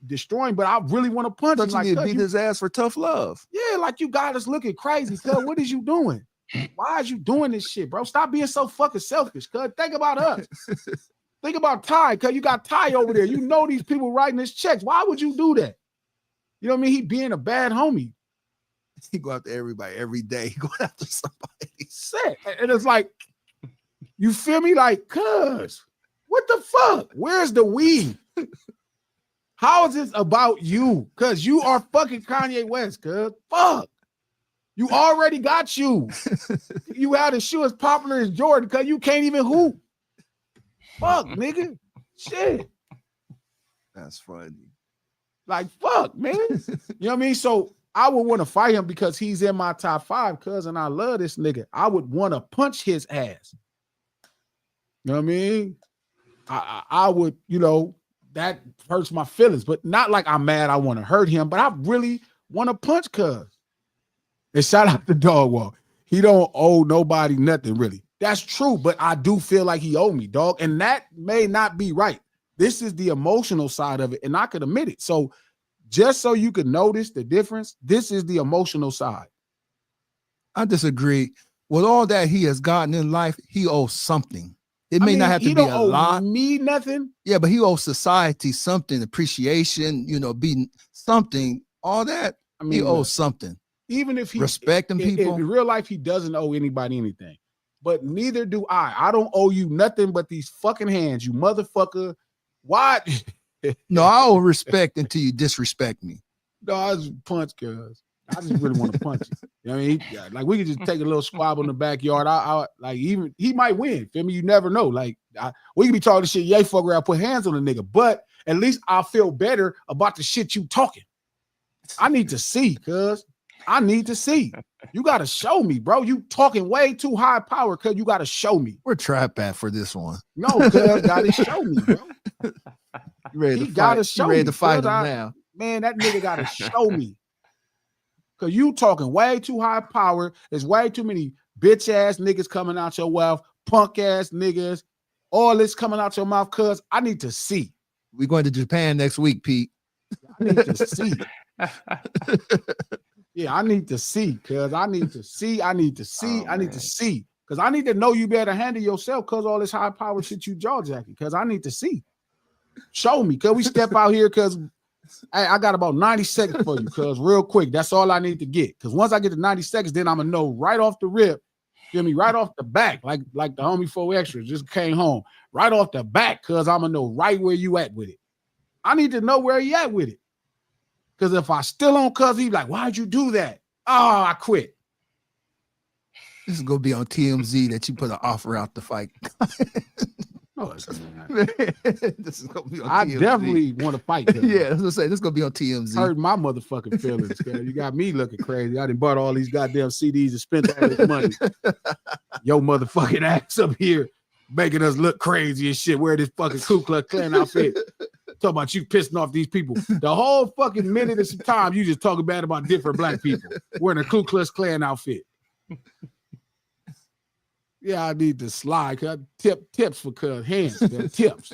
destroy him, but I really want to punch him. Like, beat his ass for tough love. Yeah, like you got us looking crazy. Cuz, what is you doing? Why is you doing this shit, bro? Stop being so fucking selfish. Cuz, think about us. Think about Ty. Cuz you got Ty over there. You know these people writing his checks. Why would you do that? You know what I mean? He being a bad homie. He go after everybody every day. He go after somebody. Sick. And it's like, you feel me? Like, cuz, what the fuck? Where's the weed? How is this about you? Cuz you are fucking Kanye West, cuz. Fuck. You already got you. You had a shoe as popular as Jordan, cuz you can't even hoop. Fuck, nigga. Shit. That's funny. Like, fuck, man. You know what I mean? So I would want to fight him because he's in my top 5, cuz, and I love this nigga. I would want to punch his ass. You know what I mean? I would, you know, that hurts my feelings, but not like I'm mad I want to hurt him, but I really want to punch cuz. And shout out to Dog Walk. He don't owe nobody nothing, really. That's true, but I do feel like he owed me, dog. And that may not be right. This is the emotional side of it, and I could admit it. So just so you could notice the difference, this is the emotional side. I disagree. With all that he has gotten in life, he owes something. It may not have to be a lot. Me nothing. Yeah, but he owes society something, appreciation, you know, being something, all that. I mean, he owes something. Even if he respecting people. In real life, he doesn't owe anybody anything. But neither do I. I don't owe you nothing but these fucking hands, you motherfucker. Why? No, I owe respect until you disrespect me. No, I just punch, cuz. I just really want to punch you. You know what I mean? Like, we could just take a little squabble in the backyard. I like, even he might win. Feel me? You never know. Like, we could be talking shit. Yay, fuck around, put hands on the nigga. But at least I feel better about the shit you talking. I need to see, cuz. I need to see. You got to show me, bro. You talking way too high power, cuz. You got to show me. We're trap at for this one. No, cuz. Got to show me, bro. You ready he to got to fight? show You ready me. to fight him cuz. now? Man, that nigga got to show me. Cause you talking way too high power. There's way too many bitch ass niggas coming out your mouth, punk ass niggas, all this coming out your mouth. Cause I need to see. We're going to Japan next week, Pete. I need to see. Yeah, I need to see. Cause I need to see. I need to see. I need to see. Cause I need to know you better handle yourself. Cause all this high power shit you jaw jacking. Cause I need to see. Show me. Cause we step out here. Cause hey, I got about 90 seconds for you, cuz, real quick. That's all I need to get. Because once I get to 90 seconds, then I'm going to know right off the rip, feel me, right off the back, like the homie 4 Extras just came home. Right off the back, cuz I'm going to know right where you at with it. I need to know where he at with it. Because if I still on cuz, he like, why'd you do that? Oh, I quit. This is going to be on TMZ that you put an offer out to fight. No, it's not. This is gonna be on I TMZ. definitely want to fight. Yeah, I was gonna say this is gonna be on TMZ. Hurt my motherfucking feelings. You got me looking crazy. I done bought all these goddamn CDs and spent all this money. Yo, motherfucking ass up here making us look crazy and shit. Wear this fucking Ku Klux Klan outfit. Talking about you pissing off these people. The whole fucking minute of some time you just talking bad about different black people wearing a Ku Klux Klan outfit. Yeah, I need to slide. Tips for cuz hands. Tips.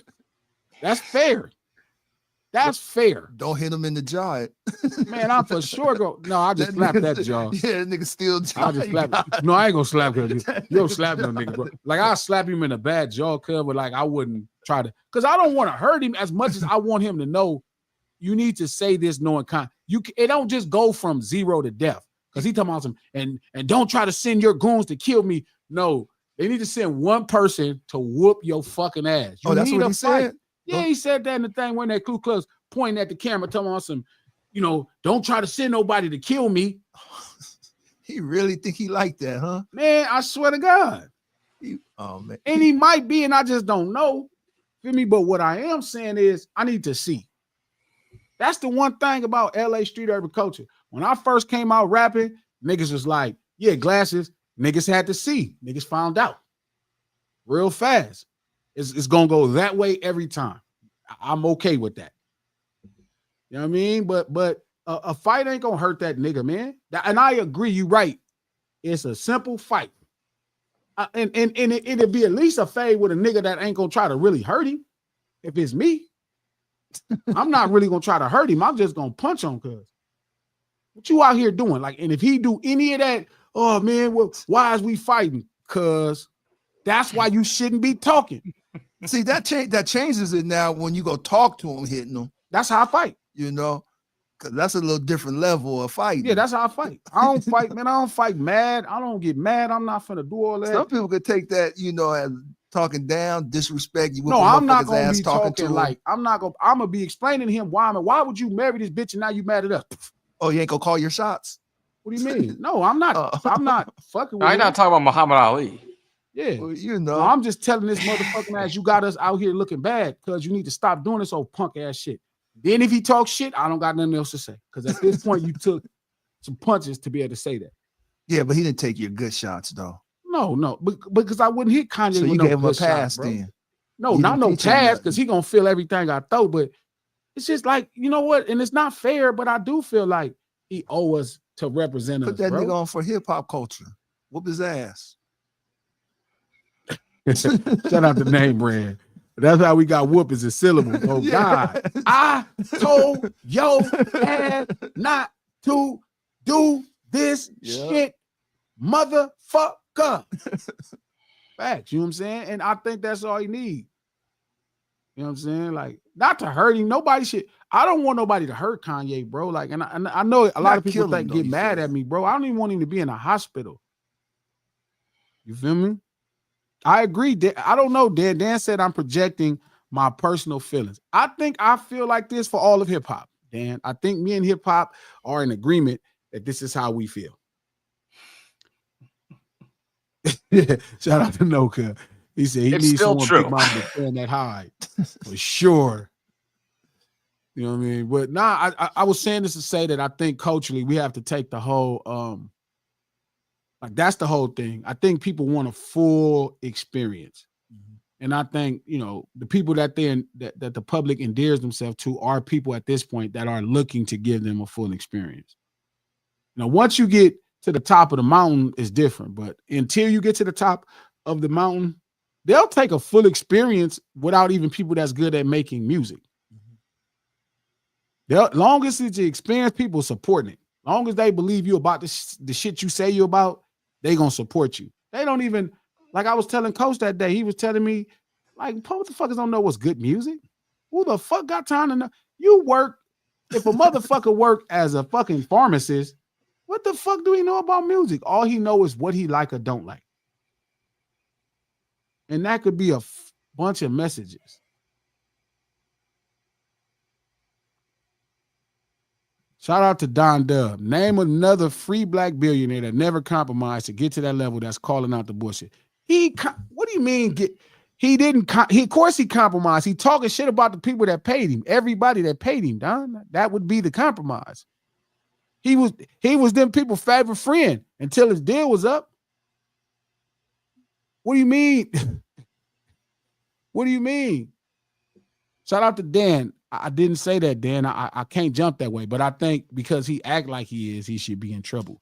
That's fair. That's fair. Don't hit him in the jaw. Man, I'm for sure go. No, I just slap that jaw. Yeah, that nigga still jaw. I just slap. No, I ain't gonna slap him. You don't slap no nigga, bro. Like I'll slap him in a bad jaw, cuz, but like I wouldn't try to, because I don't want to hurt him as much as I want him to know, you need to say this knowing it don't just go from 0 to death. Because he talking about some and don't try to send your goons to kill me. No, they need to send one person to whoop your fucking ass. You that's need what a he fight. said. Yeah, he said that in the thing when that Ku Klux pointing at the camera, telling on some, don't try to send nobody to kill me. He really think he like that, huh? Man, I swear to God. Man. And he might be, and I just don't know. Feel me? But what I am saying is I need to see. That's the one thing about LA street urban culture. When I first came out rapping, niggas was like, yeah, glasses. Niggas had to see. Niggas found out real fast. It's going to go that way every time. I'm okay with that. You know what I mean? But a fight ain't going to hurt that nigga, man. And I agree. You right. It's a simple fight. And it'll be at least a fade with a nigga that ain't going to try to really hurt him. If it's me, I'm not really going to try to hurt him. I'm just going to punch him because what you out here doing? Like, and if he do any of that, oh man, well, why is we fighting? Because that's why you shouldn't be talking. See, that changes it now when you go talk to him, hitting him. That's how I fight. Because that's a little different level of fighting. Yeah, that's how I fight. I don't fight, man. I don't fight mad. I don't get mad. I'm not finna do all that. Some people could take that, as talking down, disrespect. No, I'm not gonna be talking like I'm gonna be explaining to him why would you marry this bitch and now you mad at us? Oh, you ain't gonna call your shots? What do you mean? No, I'm not. I'm not fucking with I'm not talking about Muhammad Ali. Yeah. Well, no, I'm just telling this motherfucking ass, you got us out here looking bad because you need to stop doing this old punk ass shit. Then if he talks shit, I don't got nothing else to say. Because at this point, you took some punches to be able to say that. Yeah, but he didn't take your good shots, though. No, because I wouldn't hit Kanye. So you gave him a pass shot, then? No, not no pass, because he gonna feel everything I throw. But it's just like, you know what? And it's not fair, but I do feel like he owe us to represent us. Put that nigga on for hip hop culture. Whoop his ass. Shout out to Name Brand. That's how we got whoop is a syllable. Oh God. I told your ass not to do this shit, motherfucker. Facts, you know what I'm saying? And I think that's all you need. You know what I'm saying? Like, not to hurt him. Nobody should. I don't want nobody to hurt Kanye, bro. Like, and I know a lot of people get mad at me, bro. I don't even want him to be in a hospital. You feel me? I agree. I don't know. Dan said I'm projecting my personal feelings. I think I feel like this for all of hip hop, Dan. I think me and hip hop are in agreement that this is how we feel. Shout out to Noka. He said he needs someone big mama to stand that high for sure. You know what I mean? But nah, I was saying this to say that I think culturally we have to take the whole like that's the whole thing. I think people want a full experience. Mm-hmm. And I think, the people that the public endears themselves to are people at this point that are looking to give them a full experience. Now, once you get to the top of the mountain, it's different. But until you get to the top of the mountain, they'll take a full experience without even people that's good at making music. Mm-hmm. Long as it's the experience, people supporting it. Long as they believe you about the shit you say you about, they gonna support you. They don't even, like I was telling Coach that day, he was telling me, like, motherfuckers don't know what's good music. Who the fuck got time to know? You work, if a motherfucker work as a fucking pharmacist, what the fuck do he know about music? All he know is what he like or don't like. And that could be a bunch of messages. Shout out to Don Dub. Name another free black billionaire that never compromised to get to that level that's calling out the bullshit. What do you mean? He didn't. Of course he compromised. He talking shit about the people that paid him. Everybody that paid him, Don. That would be the compromise. He was them people's favorite friend until his deal was up. What do you mean? What do you mean? Shout out to Dan. I didn't say that, Dan. I can't jump that way, but I think because he act like he is, he should be in trouble.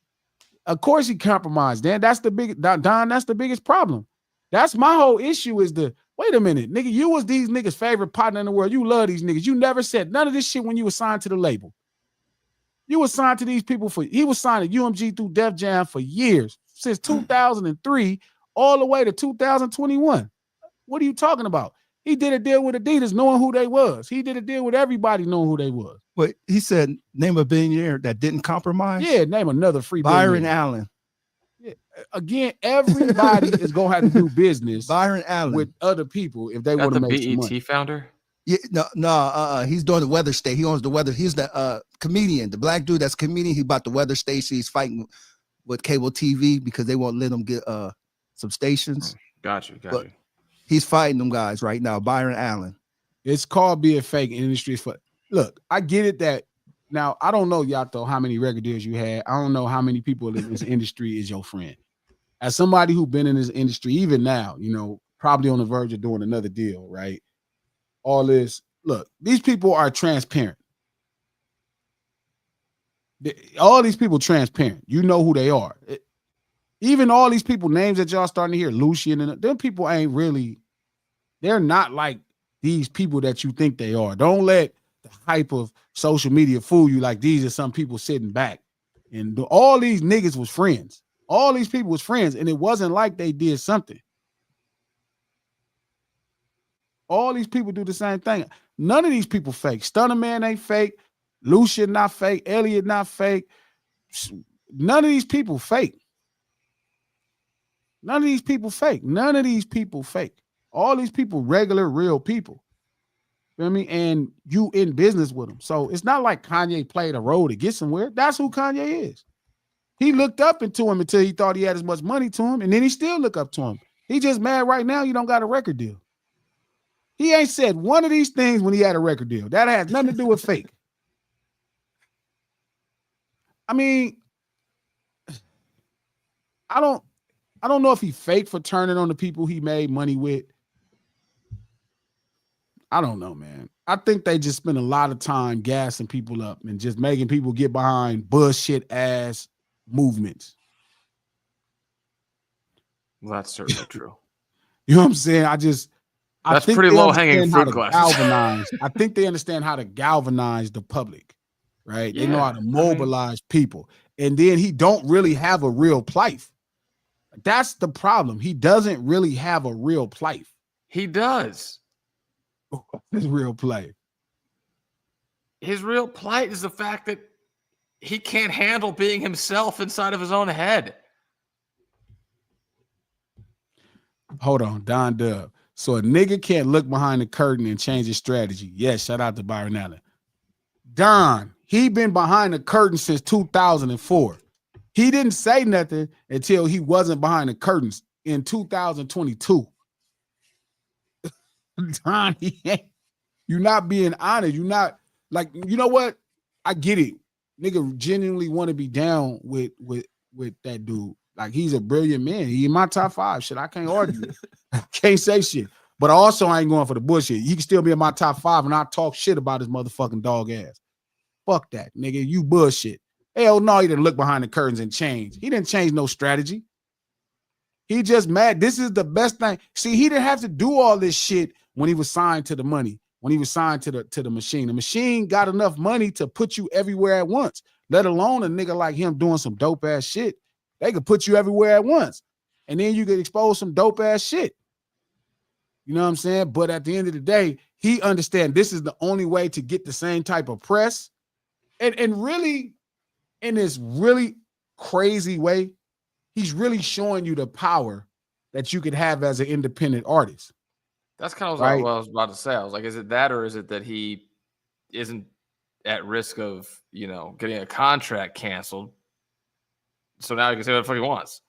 Of course he compromised, Dan. That's the biggest problem. That's my whole issue is wait a minute, nigga, you was these niggas' favorite partner in the world. You love these niggas. You never said none of this shit when you were signed to the label. You were signed to these people he was signed to UMG through Def Jam for years, since 2003 all the way to 2021. What are you talking about? He did a deal with Adidas knowing who they was. He did a deal with everybody knowing who they was. But he said, name a billionaire that didn't compromise. Yeah, name another free Byron billionaire. Allen. Yeah. Again, everybody is gonna have to do business Byron Allen with other people if they That want to the make some BET money. founder? Yeah, no, he's doing the weather station. He owns the weather. He's the comedian, the black dude that's comedian. He bought the weather station. He's fighting with cable TV because they won't let him get some stations. Got you. But he's fighting them guys right now. Byron Allen. It's called being fake in industry. Look, I get it that now I don't know Yato how many record deals you had. I don't know how many people in this industry is your friend. As somebody who's been in this industry, even now, you know, probably on the verge of doing another deal, right? All this, look, these people are transparent. All these people transparent. You know who they are. Even all these people names that y'all starting to hear, Lucian and them people ain't really, they're not like these people that you think they are. Don't let the hype of social media fool you like these are some people sitting back. And all these niggas was friends. All these people was friends, and it wasn't like they did something. All these people do the same thing. None of these people fake. Stunner Man ain't fake. Lucian not fake. Elliot not fake. None of these people fake. None of these people fake. None of these people fake. All these people regular, real people. You know what I mean? And you in business with them. So it's not like Kanye played a role to get somewhere. That's who Kanye is. He looked up into him until he thought he had as much money to him, and then he still look up to him. He just mad right now you don't got a record deal. He ain't said one of these things when he had a record deal. That has nothing to do with fake. I mean, I don't know if he faked for turning on the people he made money with. I don't know, man. I think they just spend a lot of time gassing people up and just making people get behind bullshit ass movements. Well, that's certainly true. You know what I'm saying? I That's think pretty they low hanging understand fruit how to glasses. galvanize. I think they understand how to galvanize the public, right? They know Yeah, how to mobilize people. And then he don't really have a real plight. That's the problem. He doesn't really have a real plight. He does. His real plight. His real plight is the fact that he can't handle being himself inside of his own head. Hold on, Don Dub. So a nigga can't look behind the curtain and change his strategy. Yes, shout out to Byron Allen. Don, he been behind the curtain since 2004. He didn't say nothing until he wasn't behind the curtains in 2022. Don, you're not being honest. You're not like, you know what? I get it. Nigga genuinely want to be down with that dude. Like, he's a brilliant man. He in my top 5. Shit, I can't argue. I can't say shit. But also, I ain't going for the bullshit. He can still be in my top 5 and I talk shit about his motherfucking dog ass. Fuck that, nigga. You bullshit. Hell no, he didn't look behind the curtains and change. He didn't change no strategy. He just mad. This is the best thing. See, he didn't have to do all this shit when he was signed to the money, when he was signed to the machine. The machine got enough money to put you everywhere at once, let alone a nigga like him doing some dope ass shit. They could put you everywhere at once. And then you could expose some dope ass shit. You know what I'm saying? But at the end of the day, he understands this is the only way to get the same type of press. And really, in this really crazy way, he's really showing you the power that you could have as an independent artist. That's kind of right? what I was about to say. I was like, is it that, or is it that he isn't at risk of, getting a contract canceled? So now he can say what the fuck he wants.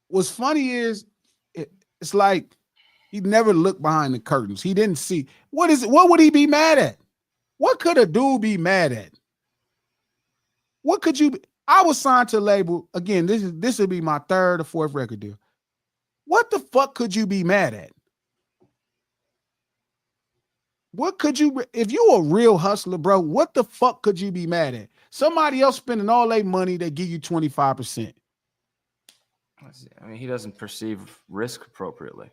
What's funny is it's like he never looked behind the curtains. He didn't see what would he be mad at? What could a dude be mad at? What could you be? I was signed to a label. Again, this would be my 3rd or 4th record deal. What the fuck could you be mad at? What could you, if you a real hustler, bro, what the fuck could you be mad at? Somebody else spending all their money, they give you 25%. I mean, he doesn't perceive risk appropriately.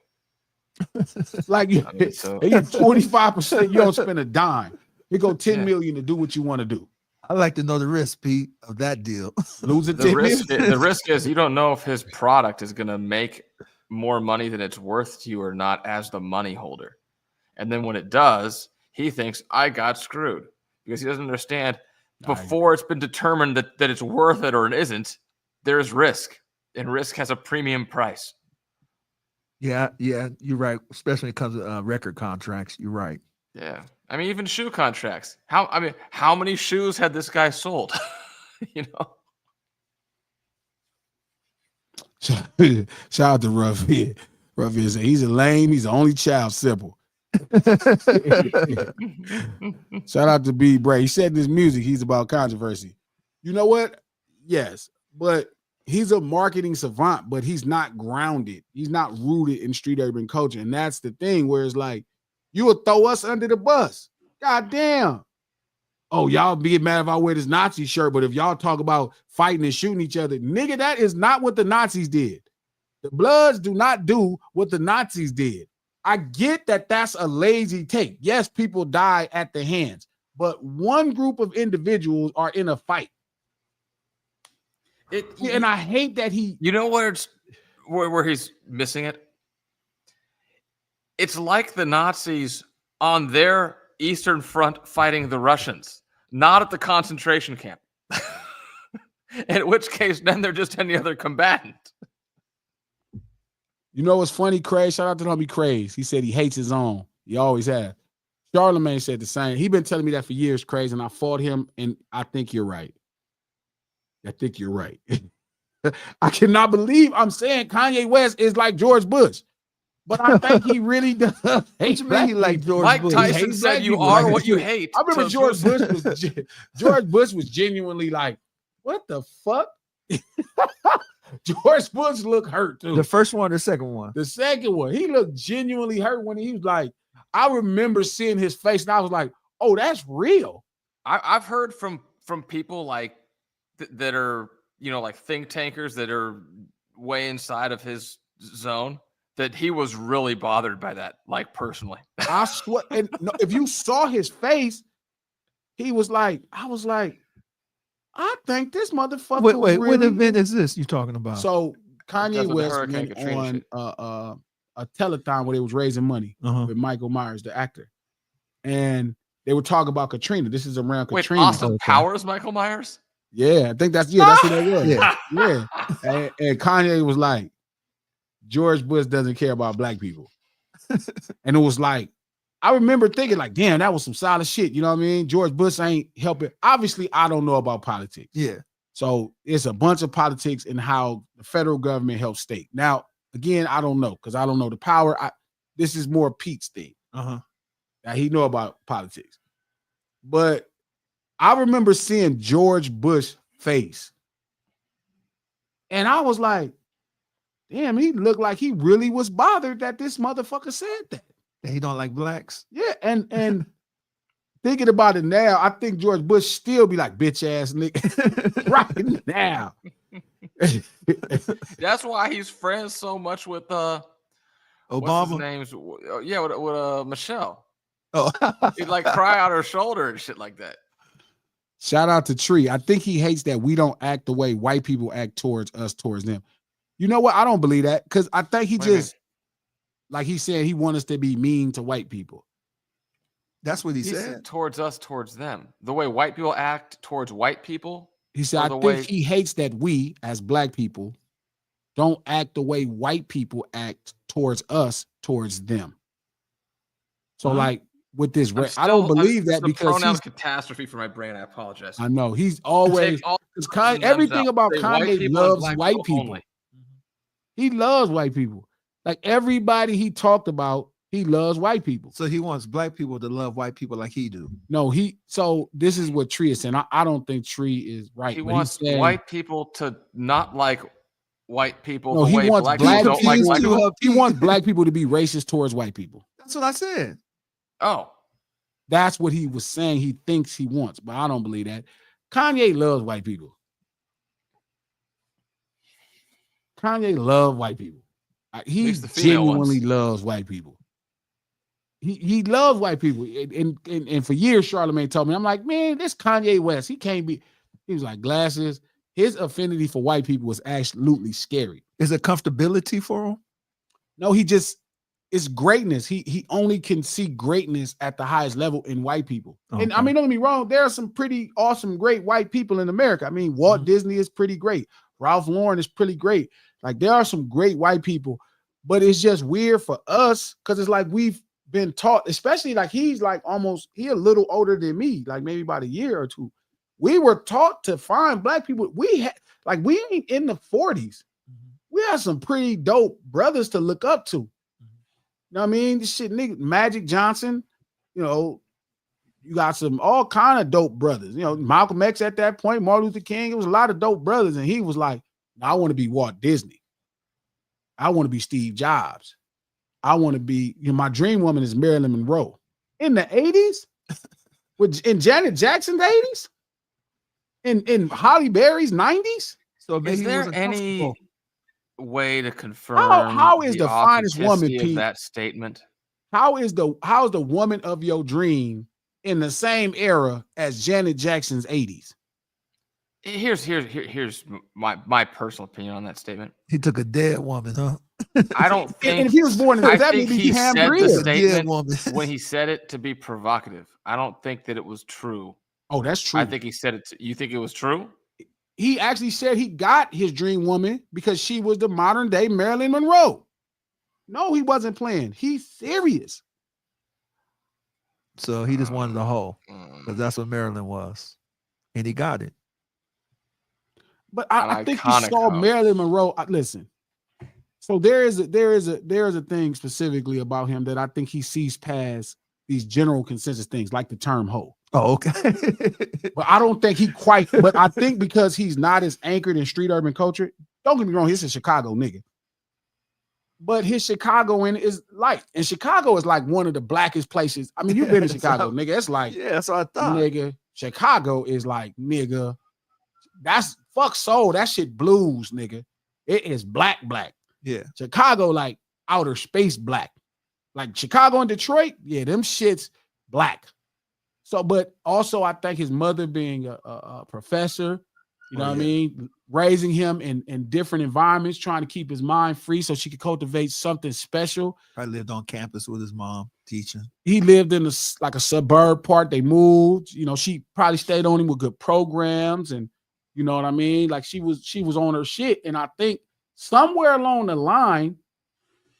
Like you, I mean, so 25%, you don't spend a dime. You go 10 million to do what you want to do. I'd like to know the risk, Pete, of that deal. Lose it. The risk is you don't know if his product is going to make more money than it's worth to you or not as the money holder. And then when it does, he thinks I got screwed because he doesn't understand before it's been determined that it's worth it or it isn't, there's risk, and risk has a premium price. Yeah, you're right. Especially when it comes to record contracts. You're right. Yeah. I mean, even shoe contracts. How many shoes had this guy sold? You know? Shout out to Ruffy. Ruffy said he's a lame, he's the only child, simple. Shout out to B Bray. He said in his music he's about controversy. You know what? Yes, but he's a marketing savant, but he's not grounded. He's not rooted in street urban culture. And that's the thing where it's like, you will throw us under the bus. God damn. Oh, y'all be mad if I wear this Nazi shirt, but if y'all talk about fighting and shooting each other, nigga, that is not what the Nazis did. The Bloods do not do what the Nazis did. I get that that's a lazy take. Yes, people die at the hands, but one group of individuals are in a fight. And I hate that he... You know where he's missing it? It's like the Nazis on their Eastern Front fighting the Russians, not at the concentration camp. In which case, then they're just any other combatant. You know what's funny, Craig? Shout out to the homie Craig. He said he hates his own. He always has. Charlemagne said the same. He been telling me that for years, Craig, and I fought him, and I think you're right. I think you're right. I cannot believe I'm saying Kanye West is like George Bush. But I think he really does hate he like George Mike Bush. Tyson said you are what you hate. I remember George Bush was genuinely like, what the fuck? George Bush looked hurt too. The first one or the second one? The second one. He looked genuinely hurt when he was like, I remember seeing his face and I was like, oh, that's real. I've heard from people like that are, you know, like think tankers that are way inside of his zone, that he was really bothered by that, like personally. I swear, and no, if you saw his face, he was like, I was like, I think this motherfucker. Wait, really... what event is this you talking about? So Kanye West went on a telethon where they was raising money with Michael Myers, the actor, and they were talking about Katrina. This is around Katrina. Austin Powers, Michael Myers. Yeah, I think that's who that was. Yeah. And Kanye was like, George Bush doesn't care about black people. And it was like, I remember thinking like, damn, that was some solid shit. You know what I mean? George Bush ain't helping. Obviously, I don't know about politics. Yeah. So it's a bunch of politics and how the federal government helps state. Now, again, I don't know because I don't know the power. This is more Pete's thing. Now, he know about politics. But I remember seeing George Bush's face. And I was like, damn, he looked like he really was bothered that this motherfucker said that. He don't like blacks. Yeah, and thinking about it now, I think George Bush still be like bitch ass nigga right now. That's why he's friends so much with Obama. What's his name's? Yeah, with Michelle. Oh, He'd like cry on her shoulder and shit like that. Shout out to Tree. I think he hates that we don't act the way white people act towards us, towards them. You know what? I don't believe that because I think he just, like he said, he wants us to be mean to white people. That's what he said. Towards us, towards them. The way white people act towards white people. He said, I think he hates that we, as black people, don't act the way white people act towards us, towards them. So like with this, I don't believe that because pronoun catastrophe for my brain. I apologize. I know he's always everything about Kanye loves white people. He loves white people. Like everybody he talked about, he loves white people. So he wants black people to love white people like he do. No, so this is what Tree is saying. I don't think Tree is right. He wants white people to not like white people. No, he wants black people. He wants black people to be racist towards white people. That's what I said. Oh. That's what he was saying he thinks he wants, but I don't believe that. Kanye loves white people. Kanye loves white people. He genuinely loves white people. He loves white people. And for years, Charlemagne told me, I'm like, man, this Kanye West, he can't be. He was like, glasses. His affinity for white people was absolutely scary. Is it comfortability for him? No, he just it's greatness. He only can see greatness at the highest level in white people. And I Okay. mean, don't get me wrong, there are some pretty awesome, great white people in America. I mean, Walt Disney is pretty great. Ralph Lauren is pretty great. Like there are some great white people, but it's just weird for us because it's like we've been taught, especially like he's like almost he a little older than me, like maybe about a year or two. We were taught to find black people. We had like we ain't in the 40s. We have some pretty dope brothers to look up to. You know what I mean? This shit, nigga, Magic Johnson, you know, you got some all kind of dope brothers. You know, Malcolm X at that point, Martin Luther King, it was a lot of dope brothers. And he was like, I want to be Walt Disney. I want to be Steve Jobs. I want to be, you know, my dream woman is Marilyn Monroe. In the 80s? In Janet Jackson's 80s? In Halle Berry's 90s? So maybe Is there wasn't any comfortable. way to confirm how is the finest woman, authenticity Pete? of that statement? How's the woman of your dream in the same era as Janet Jackson's 80s? Here's my personal opinion on that statement. He took a dead woman, huh? I don't think. And if he was born in I that think maybe he ham said the rib. statement woman. when he said it to be provocative. I don't think that it was true. Oh, that's true. I think he said it. You think it was true? He actually said he got his dream woman because she was the modern day Marilyn Monroe. No, he wasn't playing. He's serious. So he just wanted the hoe because that's what Maryland was, and he got it. But I think he iconic saw hoe. Marilyn Monroe. Listen, so there is a thing specifically about him that I think he sees past these general consensus things like the term hoe. Oh, okay. But I don't think he quite. But I think because he's not as anchored in street urban culture. Don't get me wrong, he's a Chicago nigga. But his Chicagoan is light. And Chicago is like one of the blackest places. I mean, you've been to Chicago, nigga. It's like, Yeah, that's what I thought. nigga, Chicago is like, nigga, that's fuck soul. That shit blues, nigga. It is black. Yeah. Chicago, like outer space black. Like Chicago and Detroit, yeah, them shits black. So, but also I think his mother being a professor, you know what I mean? Raising him in different environments, trying to keep his mind free so she could cultivate something special. I lived on campus with his mom teaching. He lived in a suburb part. They moved, you know, she probably stayed on him with good programs and you know what I mean? Like she was on her shit. And I think somewhere along the line,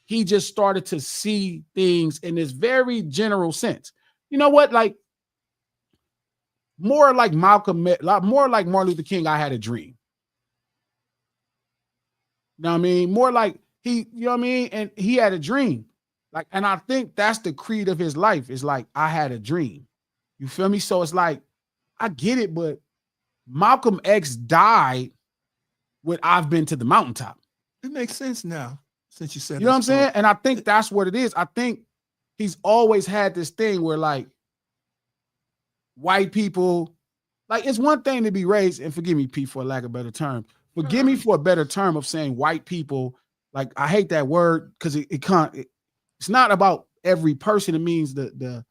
he just started to see things in this very general sense. You know what? Like more like Malcolm, more like Martin Luther King, I had a dream. You know what I mean? More like you know what I mean? And he had a dream. Like, and I think that's the creed of his life is like, I had a dream. You feel me? So it's like, I get it, but Malcolm X died when I've been to the mountaintop. It makes sense now since you said You know what I'm saying? And I think that's what it is. I think he's always had this thing where like white people, like it's one thing to be raised, and forgive me, Pete, for lack of a better term. Forgive me for a better term of saying white people. Like I hate that word because it's not about every person. It means the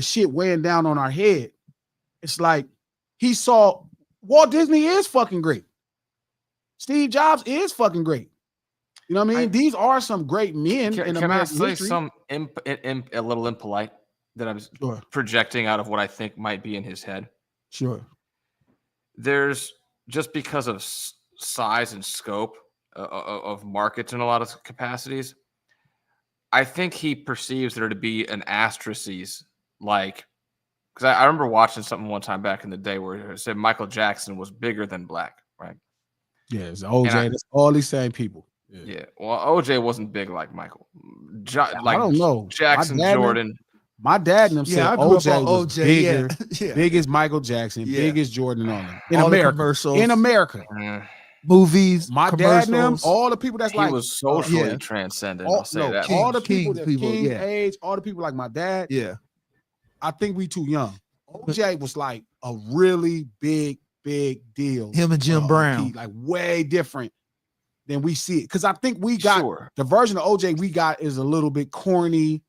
shit weighing down on our head. It's like he saw Walt Disney is fucking great. Steve Jobs is fucking great. You know what I mean? These are some great men in American history. Can I say a little impolite that I was projecting out of what I think might be in his head? Sure. There's just because of size and scope of markets in a lot of capacities, I think he perceives there to be an asterisks, like, because I remember watching something one time back in the day where it said Michael Jackson was bigger than black, right? Yeah, it's OJ. That's all these same people. Yeah. Well, OJ wasn't big like Michael. I don't know. Jackson, Jordan. My dad and them said OJ was bigger, big as Michael Jackson, big as Jordan on them. In America. Movies, my dad and them, all the people that's he like was socially transcendent. I'll say that. All the people that King age, all the people like my dad. Yeah. I think we too young. OJ was like a really big deal. Him and Jim Brown. Like way different than we see it. Because I think we got the version of OJ we got is a little bit corny.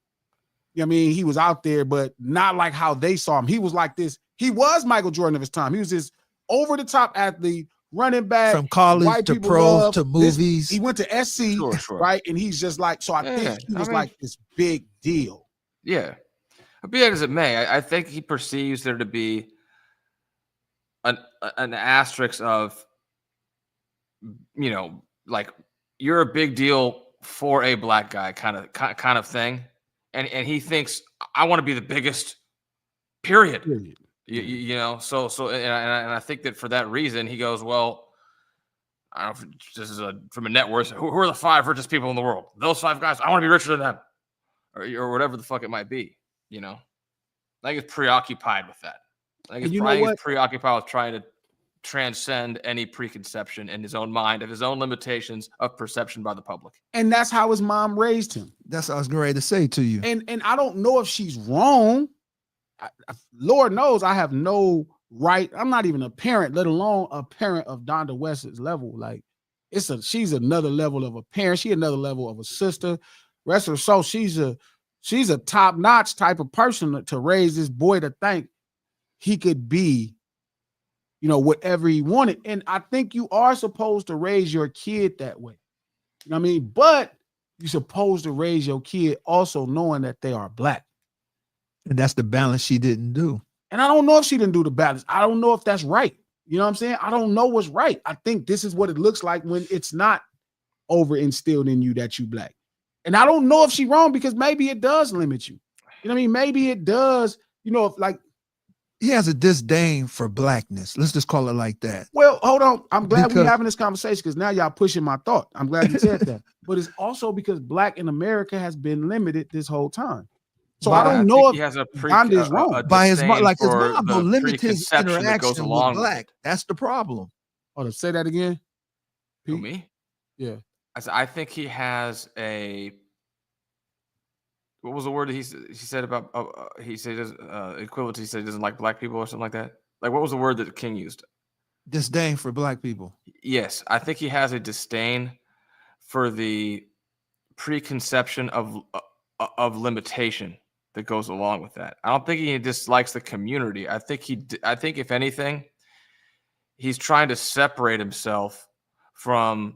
You know what I mean? He was out there, but not like how they saw him. He was like this. He was Michael Jordan of his time. He was this over-the-top athlete running back from college white to people pro love. to movies. He went to SC, Sure, sure. right? And he's just like, so I Yeah, think he I was mean- like this big deal. Yeah. Be that as it may, I think he perceives there to be an asterisk of, you know, like you're a big deal for a black guy kind of thing. And he thinks I want to be the biggest, period. Period. You know, so and I think that for that reason he goes, well, I don't know if this is from a net worth. Who are the 5 richest people in the world? Those 5 guys. I want to be richer than them, or whatever the fuck it might be. You know, I think it's preoccupied with that. I think it's preoccupied with trying to transcend any preconception in his own mind of his own limitations of perception by the public. And that's how his mom raised him. That's what I was going to say to you. And I don't know if she's wrong. Lord knows I have no right. I'm not even a parent, let alone a parent of Donda West's level. Like she's another level of a parent. She another level of a sister. Rest of her soul, she's a top-notch type of person to raise this boy to think he could be, you know, whatever he wanted. And I think you are supposed to raise your kid that way. You know what I mean? But you're supposed to raise your kid also knowing that they are black. And that's the balance she didn't do. And I don't know if she didn't do the balance. I don't know if that's right. You know what I'm saying? I don't know what's right. I think this is what it looks like when it's not over instilled in you that you black. And I don't know if she's wrong because maybe it does limit you. You know what I mean? Maybe it does, you know, if like he has a disdain for blackness. Let's just call it like that. Well, hold on. I'm glad we're having this conversation because now y'all pushing my thought. I'm glad you said that. But it's also because black in America has been limited this whole time. So I don't know if he has a Donda is wrong. By his mom, like his for mom will the limit his preconception that interaction goes with along black. That's the problem. Hold on, say that again. Who, me? Yeah. I think he has a. What was the word he said about? He said equivalent. He said he doesn't like black people or something like that. Like what was the word that King used? Disdain for black people. Yes, I think he has a disdain for the preconception of limitation that goes along with that. I don't think he dislikes the community. I think if anything, he's trying to separate himself from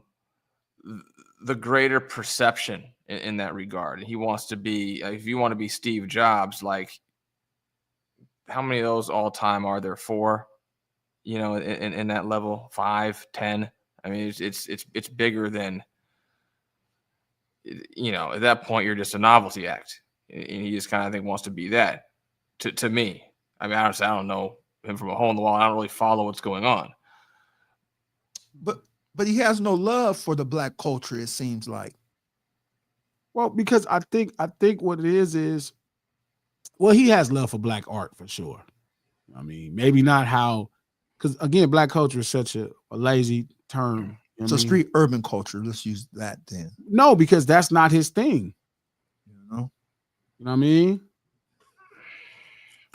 the greater perception in that regard. And he wants to be, if you want to be Steve Jobs, like how many of those all time are there? 4, you know, in that level, 5, 10. I mean, it's bigger than, you know, at that point, you're just a novelty act. And he just kind of, I think, wants to be that to me. I mean, honestly, I don't know him from a hole in the wall. I don't really follow what's going on. But he has no love for the black culture, it seems like. Well, because I think what it is, well, he has love for black art for sure. I mean, maybe not how, because again, black culture is such a lazy term. You know so street urban culture, let's use that then. No, because that's not his thing. You know what I mean?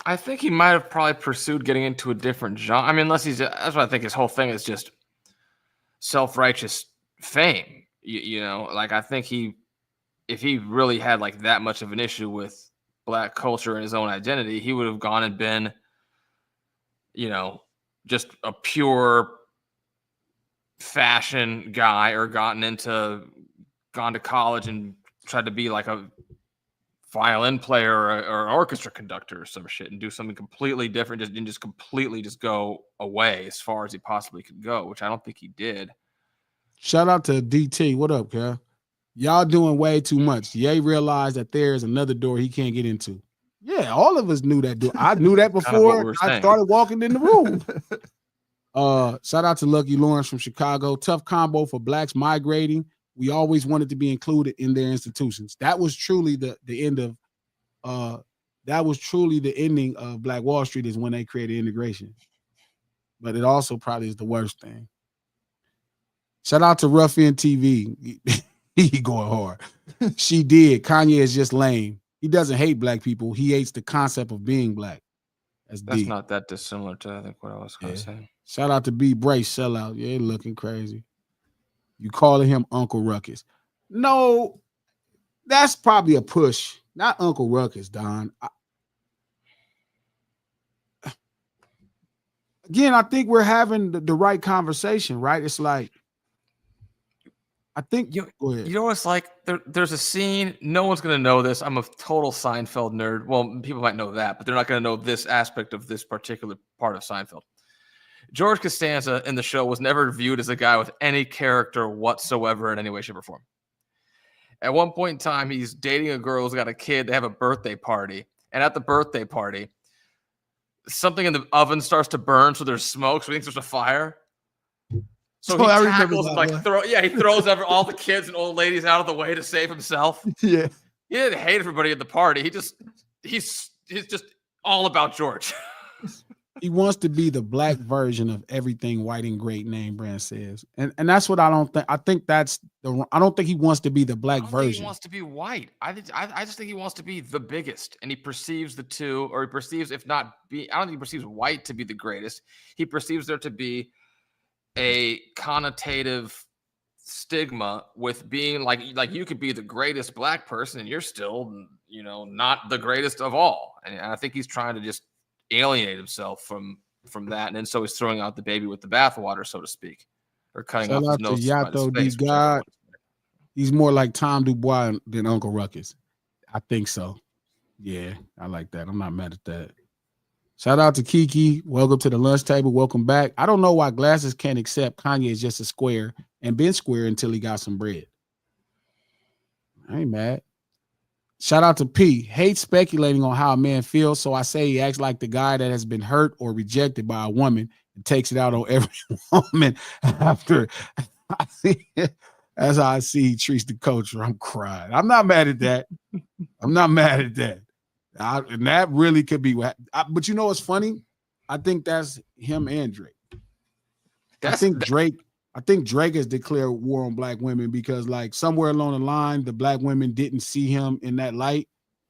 I think he might have probably pursued getting into a different genre. I mean, that's what I think his whole thing is, just self-righteous fame. You know, like I think if he really had like that much of an issue with black culture and his own identity, he would have gone and been, you know, just a pure fashion guy, or gone to college and tried to be like a violin player or orchestra conductor or some shit and do something completely different, just completely go away as far as he possibly could go, which I don't think he did. Shout out to DT. What up, Cal? Y'all doing way too much. Ye realized that there's another door he can't get into. Yeah, all of us knew that door. I knew that before I started walking in the room. Shout out to Lucky Lawrence from Chicago. Tough combo for blacks migrating. We always wanted to be included in their institutions. That was truly the end of that was truly the ending of Black Wall Street, is when they created integration. But it also probably is the worst thing. Shout out to Ruffian TV. He going hard. She did. Kanye is just lame. He doesn't hate black people. He hates the concept of being black. That's deep. Not that dissimilar to, I think, what I was going to say. Shout out to B Brace, sellout. Yeah, looking crazy. You calling him Uncle Ruckus? No, that's probably a push. Not Uncle Ruckus, Don. again, I think we're having the right conversation, right? It's like, I think You go ahead. you know, it's like there's a scene. No one's gonna know this. I'm a total Seinfeld nerd. Well, people might know that, but they're not gonna know this aspect of this particular part of Seinfeld. George Costanza in the show was never viewed as a guy with any character whatsoever in any way, shape, or form. At one point in time, he's dating a girl who's got a kid. They have a birthday party, and at the birthday party, something in the oven starts to burn, so there's smoke. So he thinks there's a fire. So he I remember tackles and that he throws all the kids and old ladies out of the way to save himself. Yeah. He didn't hate everybody at the party. He's just all about George. He wants to be the black version of everything white and great name brand says. And that's what I don't think. I think that's I don't think he wants to be the black I don't think version. he wants to be white. I just think he wants to be the biggest, and he perceives the two, or he perceives, if not be, I don't think he perceives white to be the greatest. He perceives there to be a connotative stigma with being like you could be the greatest black person and you're still, not the greatest of all. And I think he's trying to just alienate himself from that, and then so he's throwing out the baby with the bathwater, so to speak, or cutting Shout off out his nose. to Yato D. God. He's more like Tom Dubois than Uncle Ruckus. I think so. Yeah, I like that. I'm not mad at that. Shout out to Kiki. Welcome to the lunch table. Welcome back. I don't know why Glasses can't accept Kanye is just a square and been square until he got some bread. I ain't mad. Shout out to P. Hate speculating on how a man feels, so I say he acts like the guy that has been hurt or rejected by a woman and takes it out on every woman after. That's how I see he treats the culture. I'm crying. I'm not mad at that. I'm not mad at that. And that really could be what. But you know what's funny? I think that's him and Drake. I think Drake has declared war on black women because, like, somewhere along the line, the black women didn't see him in that light.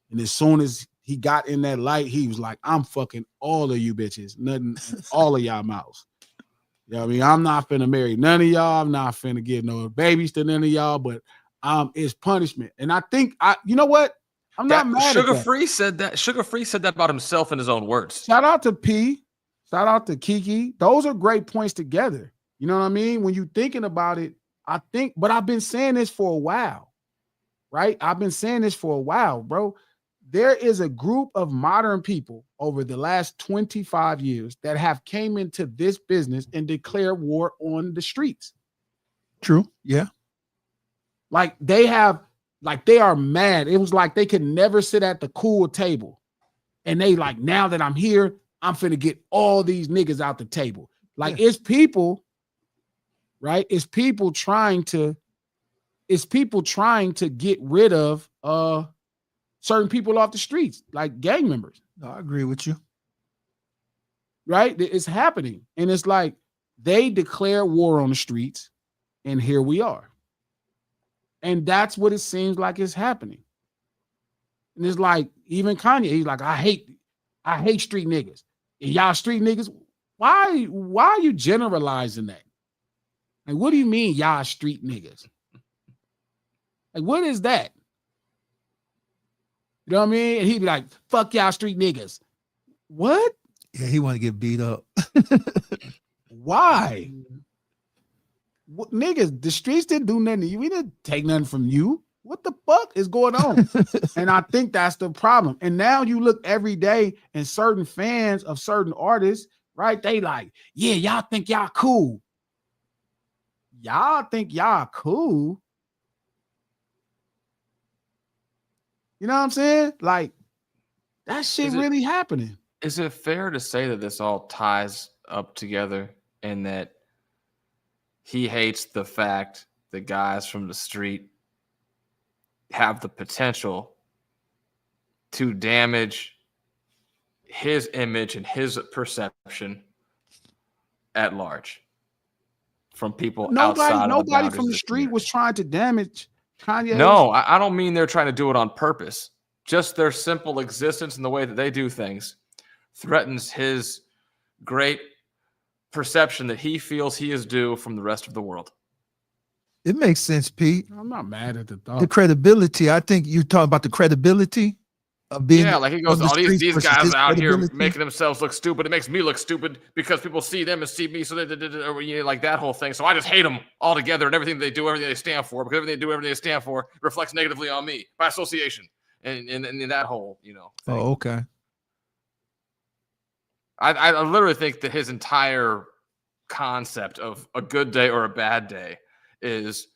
And as soon as he got in that light, he was like, I'm fucking all of you bitches, nothing, all of y'all mouths. You know what I mean? I'm not finna marry none of y'all. I'm not finna give no babies to none of y'all, but it's punishment. And I think, you know what? I'm not mad Sugar at that. Free said that. Sugar Free said that about himself in his own words. Shout out to P. Shout out to Kiki. Those are great points together. You know what I mean? When you're thinking about it, but I've been saying this for a while, right? I've been saying this for a while, bro. There is a group of modern people over the last 25 years that have came into this business and declared war on the streets. True. Yeah. Like they are mad. It was like they could never sit at the cool table. And they like, now that I'm here, I'm finna get all these niggas out the table. Like it's people, right? It's people trying to get rid of certain people off the streets, like gang members. No, I agree with you. Right? It's happening. And it's like they declare war on the streets, and here we are. And that's what it seems like is happening. And it's like, even Kanye, he's like, I hate street niggas. And y'all street niggas, why are you generalizing that? Like, what do you mean y'all street niggas? Like, what is that? You know what I mean? And he'd be like, fuck y'all street niggas. What? Yeah, he want to get beat up. Why? What, niggas, the streets didn't do nothing to you. We didn't take nothing from you. What the fuck is going on? And I think that's the problem. And now you look every day and certain fans of certain artists, right? They like, yeah, y'all think y'all cool. Y'all think y'all cool? You know what I'm saying? Like, that shit really happening. Is it fair to say that this all ties up together and that he hates the fact that guys from the street have the potential to damage his image and his perception at large from people outside of the boundaries from the street was trying to damage Kanye. No, I don't mean they're trying to do it on purpose. Just their simple existence and the way that they do things threatens his great perception that he feels he is due from the rest of the world. It makes sense, Pete. I'm not mad at the thought. The credibility. I think you're talking about the credibility. of being Yeah, like he on goes, the all these streets versus guys his out here credibility. making themselves look stupid. It makes me look stupid because people see them and see me. So or, you know, like that whole thing. So I just hate them all together and everything they do, everything they stand for, because everything they do, everything they stand for reflects negatively on me by association. And in that whole, you know, thing. Oh, okay. I literally think that his entire concept of a good day or a bad day is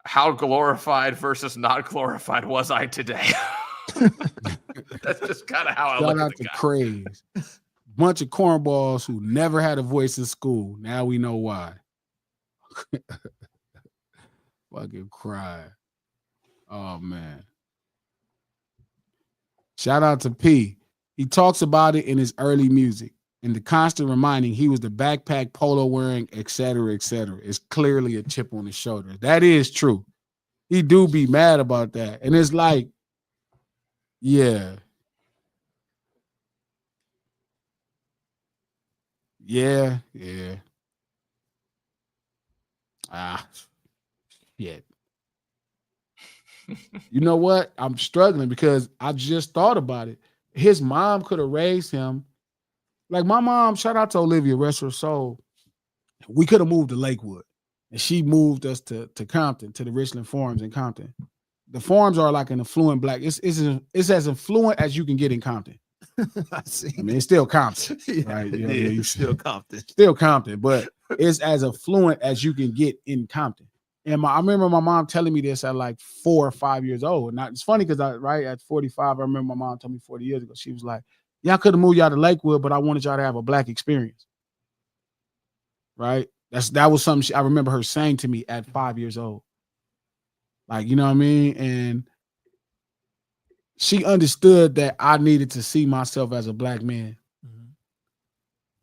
how glorified versus not glorified was I today. That's just kind of how I Shout look at out the to guy. Craze. Bunch of cornballs who never had a voice in school. Now we know why. Fucking cry. Oh man. Shout out to P. He talks about it in his early music and the constant reminding he was the backpack, polo wearing, etc., etc. It's clearly a chip on his shoulder. That is true. He do be mad about that. And it's like, yeah. Yeah. Shit. You know what? I'm struggling because I just thought about it. His mom could have raised him. Like my mom, shout out to Olivia, rest her soul. We could have moved to Lakewood. And she moved us to Compton, to the Richland Farms in Compton. The farms are like an affluent black. It's as affluent as you can get in Compton. I see. I mean, it's still Compton, Yeah, right? You know, yeah, you it's still Compton. Still Compton, but it's as affluent as you can get in Compton. And I remember my mom telling me this at like 4 or 5 years old. And it's funny because at 45, I remember my mom told me 40 years ago. She was like, "Yeah, I could have moved y'all to Lakewood, but I wanted y'all to have a black experience." Right? That was something I remember her saying to me at 5 years old. Like, you know what I mean? And she understood that I needed to see myself as a black man. Mm-hmm.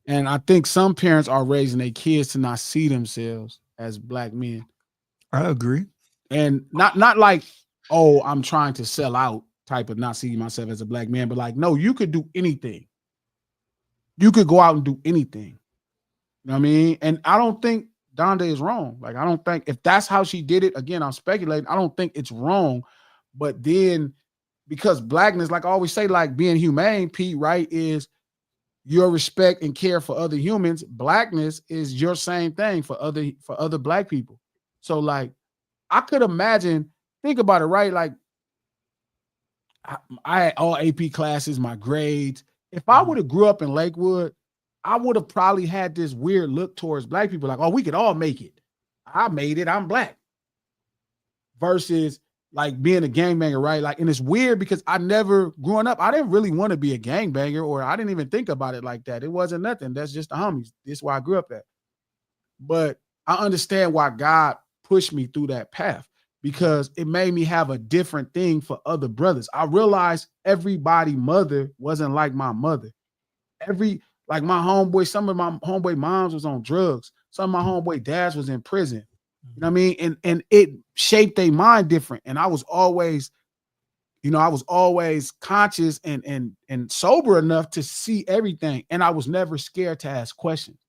And I think some parents are raising their kids to not see themselves as black men. I agree. And not like, oh, I'm trying to sell out type of not seeing myself as a black man, but like, no, you could do anything. You could go out and do anything. You know what I mean? And I don't think Donda is wrong. Like, I don't think if that's how she did it, again, I'm speculating. I don't think it's wrong. But then because blackness, like I always say, like being humane, Pete, right, is your respect and care for other humans. Blackness is your same thing for other black people. So like, I could imagine, think about it, right? Like I had all AP classes, my grades. If I would have grew up in Lakewood, I would have probably had this weird look towards black people, like, oh, we could all make it. I made it, I'm black. Versus like being a gangbanger, right? Like, and it's weird because growing up, I didn't really want to be a gangbanger, or I didn't even think about it like that. It wasn't nothing. That's just the homies. This is where I grew up at. But I understand why God pushed me through that path, because it made me have a different thing for other brothers. I realized everybody's mother wasn't like my mother. Like my homeboy, some of my homeboy moms was on drugs. Some of my homeboy dads was in prison. You know what I mean? And it shaped their mind different. And I was always conscious and sober enough to see everything. And I was never scared to ask questions.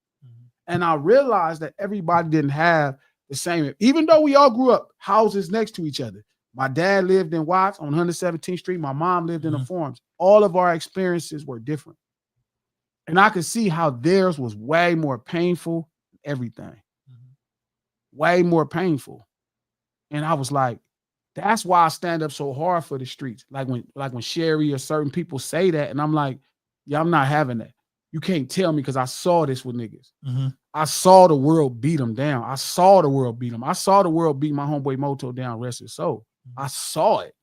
And I realized that everybody didn't have the same, even though we all grew up houses next to each other. My dad lived in Watts on 117th Street. My mom lived in the Farms. All of our experiences were different. And I could see how theirs was way more painful, everything. Way more painful. And I was like, that's why I stand up so hard for the streets. Like when Sherry or certain people say that, and I'm like, yeah, I'm not having that. You can't tell me, because I saw this with niggas. Mm-hmm. I saw the world beat them down. I saw the world beat them. I saw the world beat my homeboy Moto down, rest his soul. Mm-hmm. I saw it.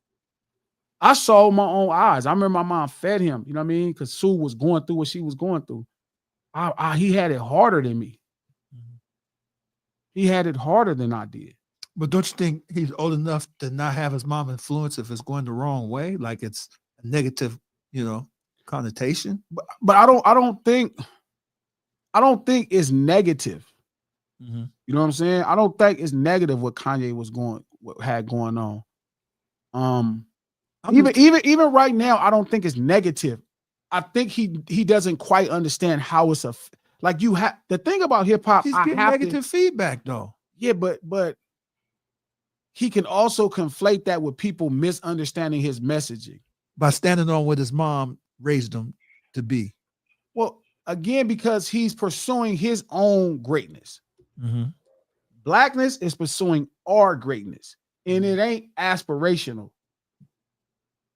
I saw with my own eyes. I remember my mom fed him, you know what I mean? Because Sue was going through what she was going through. He had it harder than me. Mm-hmm. He had it harder than I did. But don't you think he's old enough to not have his mom influence if it's going the wrong way? Like it's a negative, connotation? But I don't think it's negative. Mm-hmm. You know what I'm saying? I don't think it's negative what Kanye had going on. Even right now, I don't think it's negative. I think he doesn't quite understand how it's like you have the thing about hip hop. He's getting negative feedback though. Yeah, but he can also conflate that with people misunderstanding his messaging. by standing on what his mom raised him to be. Well, again, because he's pursuing his own greatness. Mm-hmm. Blackness is pursuing our greatness, and it ain't aspirational.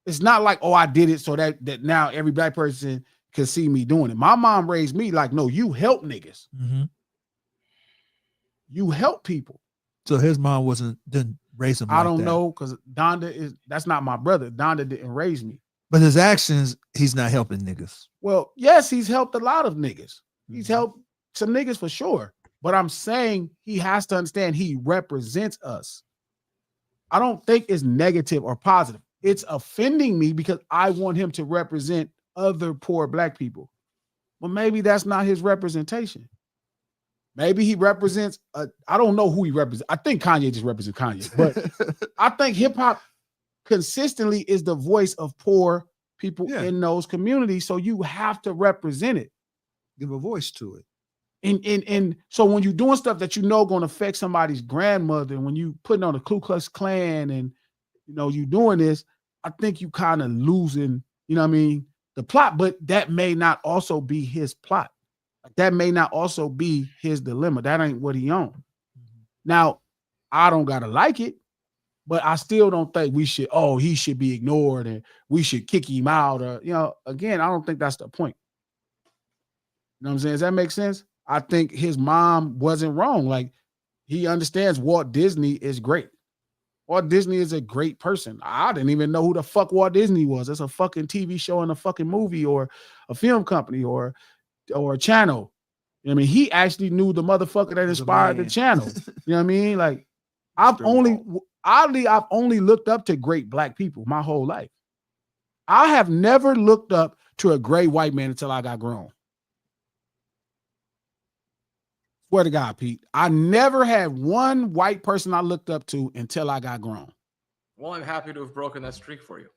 It's not like, oh, I did it so that now every black person can see me doing it. My mom raised me like, no, you help niggas. Mm-hmm. You help people. So his mom didn't raise him. I don't know, because that's not my brother. Donda didn't raise me. But his actions, he's not helping niggas. Well, yes, he's helped a lot of niggas. He's helped some niggas for sure. But I'm saying he has to understand he represents us. I don't think it's negative or positive. It's offending me because I want him to represent other poor black people. Well, maybe that's not his representation. Maybe he represents I don't know who he represents. I think Kanye just represents Kanye, but I think hip hop consistently is the voice of poor people in those communities. So you have to represent it. Give a voice to it. And so when you're doing stuff that you know going to affect somebody's grandmother, when you putting on the Ku Klux Klan and you doing this, I think you kind of losing, the plot. But that may not also be his plot. That may not also be his dilemma. That ain't what he on. Now, I don't gotta like it, but I still don't think he should be ignored and we should kick him out. Or, again, I don't think that's the point. You know what I'm saying? Does that make sense? I think his mom wasn't wrong. Like, he understands Walt Disney is great. Walt Disney is a great person. I didn't even know who the fuck Walt Disney was. It's a fucking TV show and a fucking movie or a film company or a channel. I mean, he actually knew the motherfucker that inspired the channel. You know what I mean? Like, I've only looked up to great black people my whole life. I have never looked up to a great white man until I got grown. Swear to God, Pete. I never had one white person I looked up to until I got grown. Well, I'm happy to have broken that streak for you.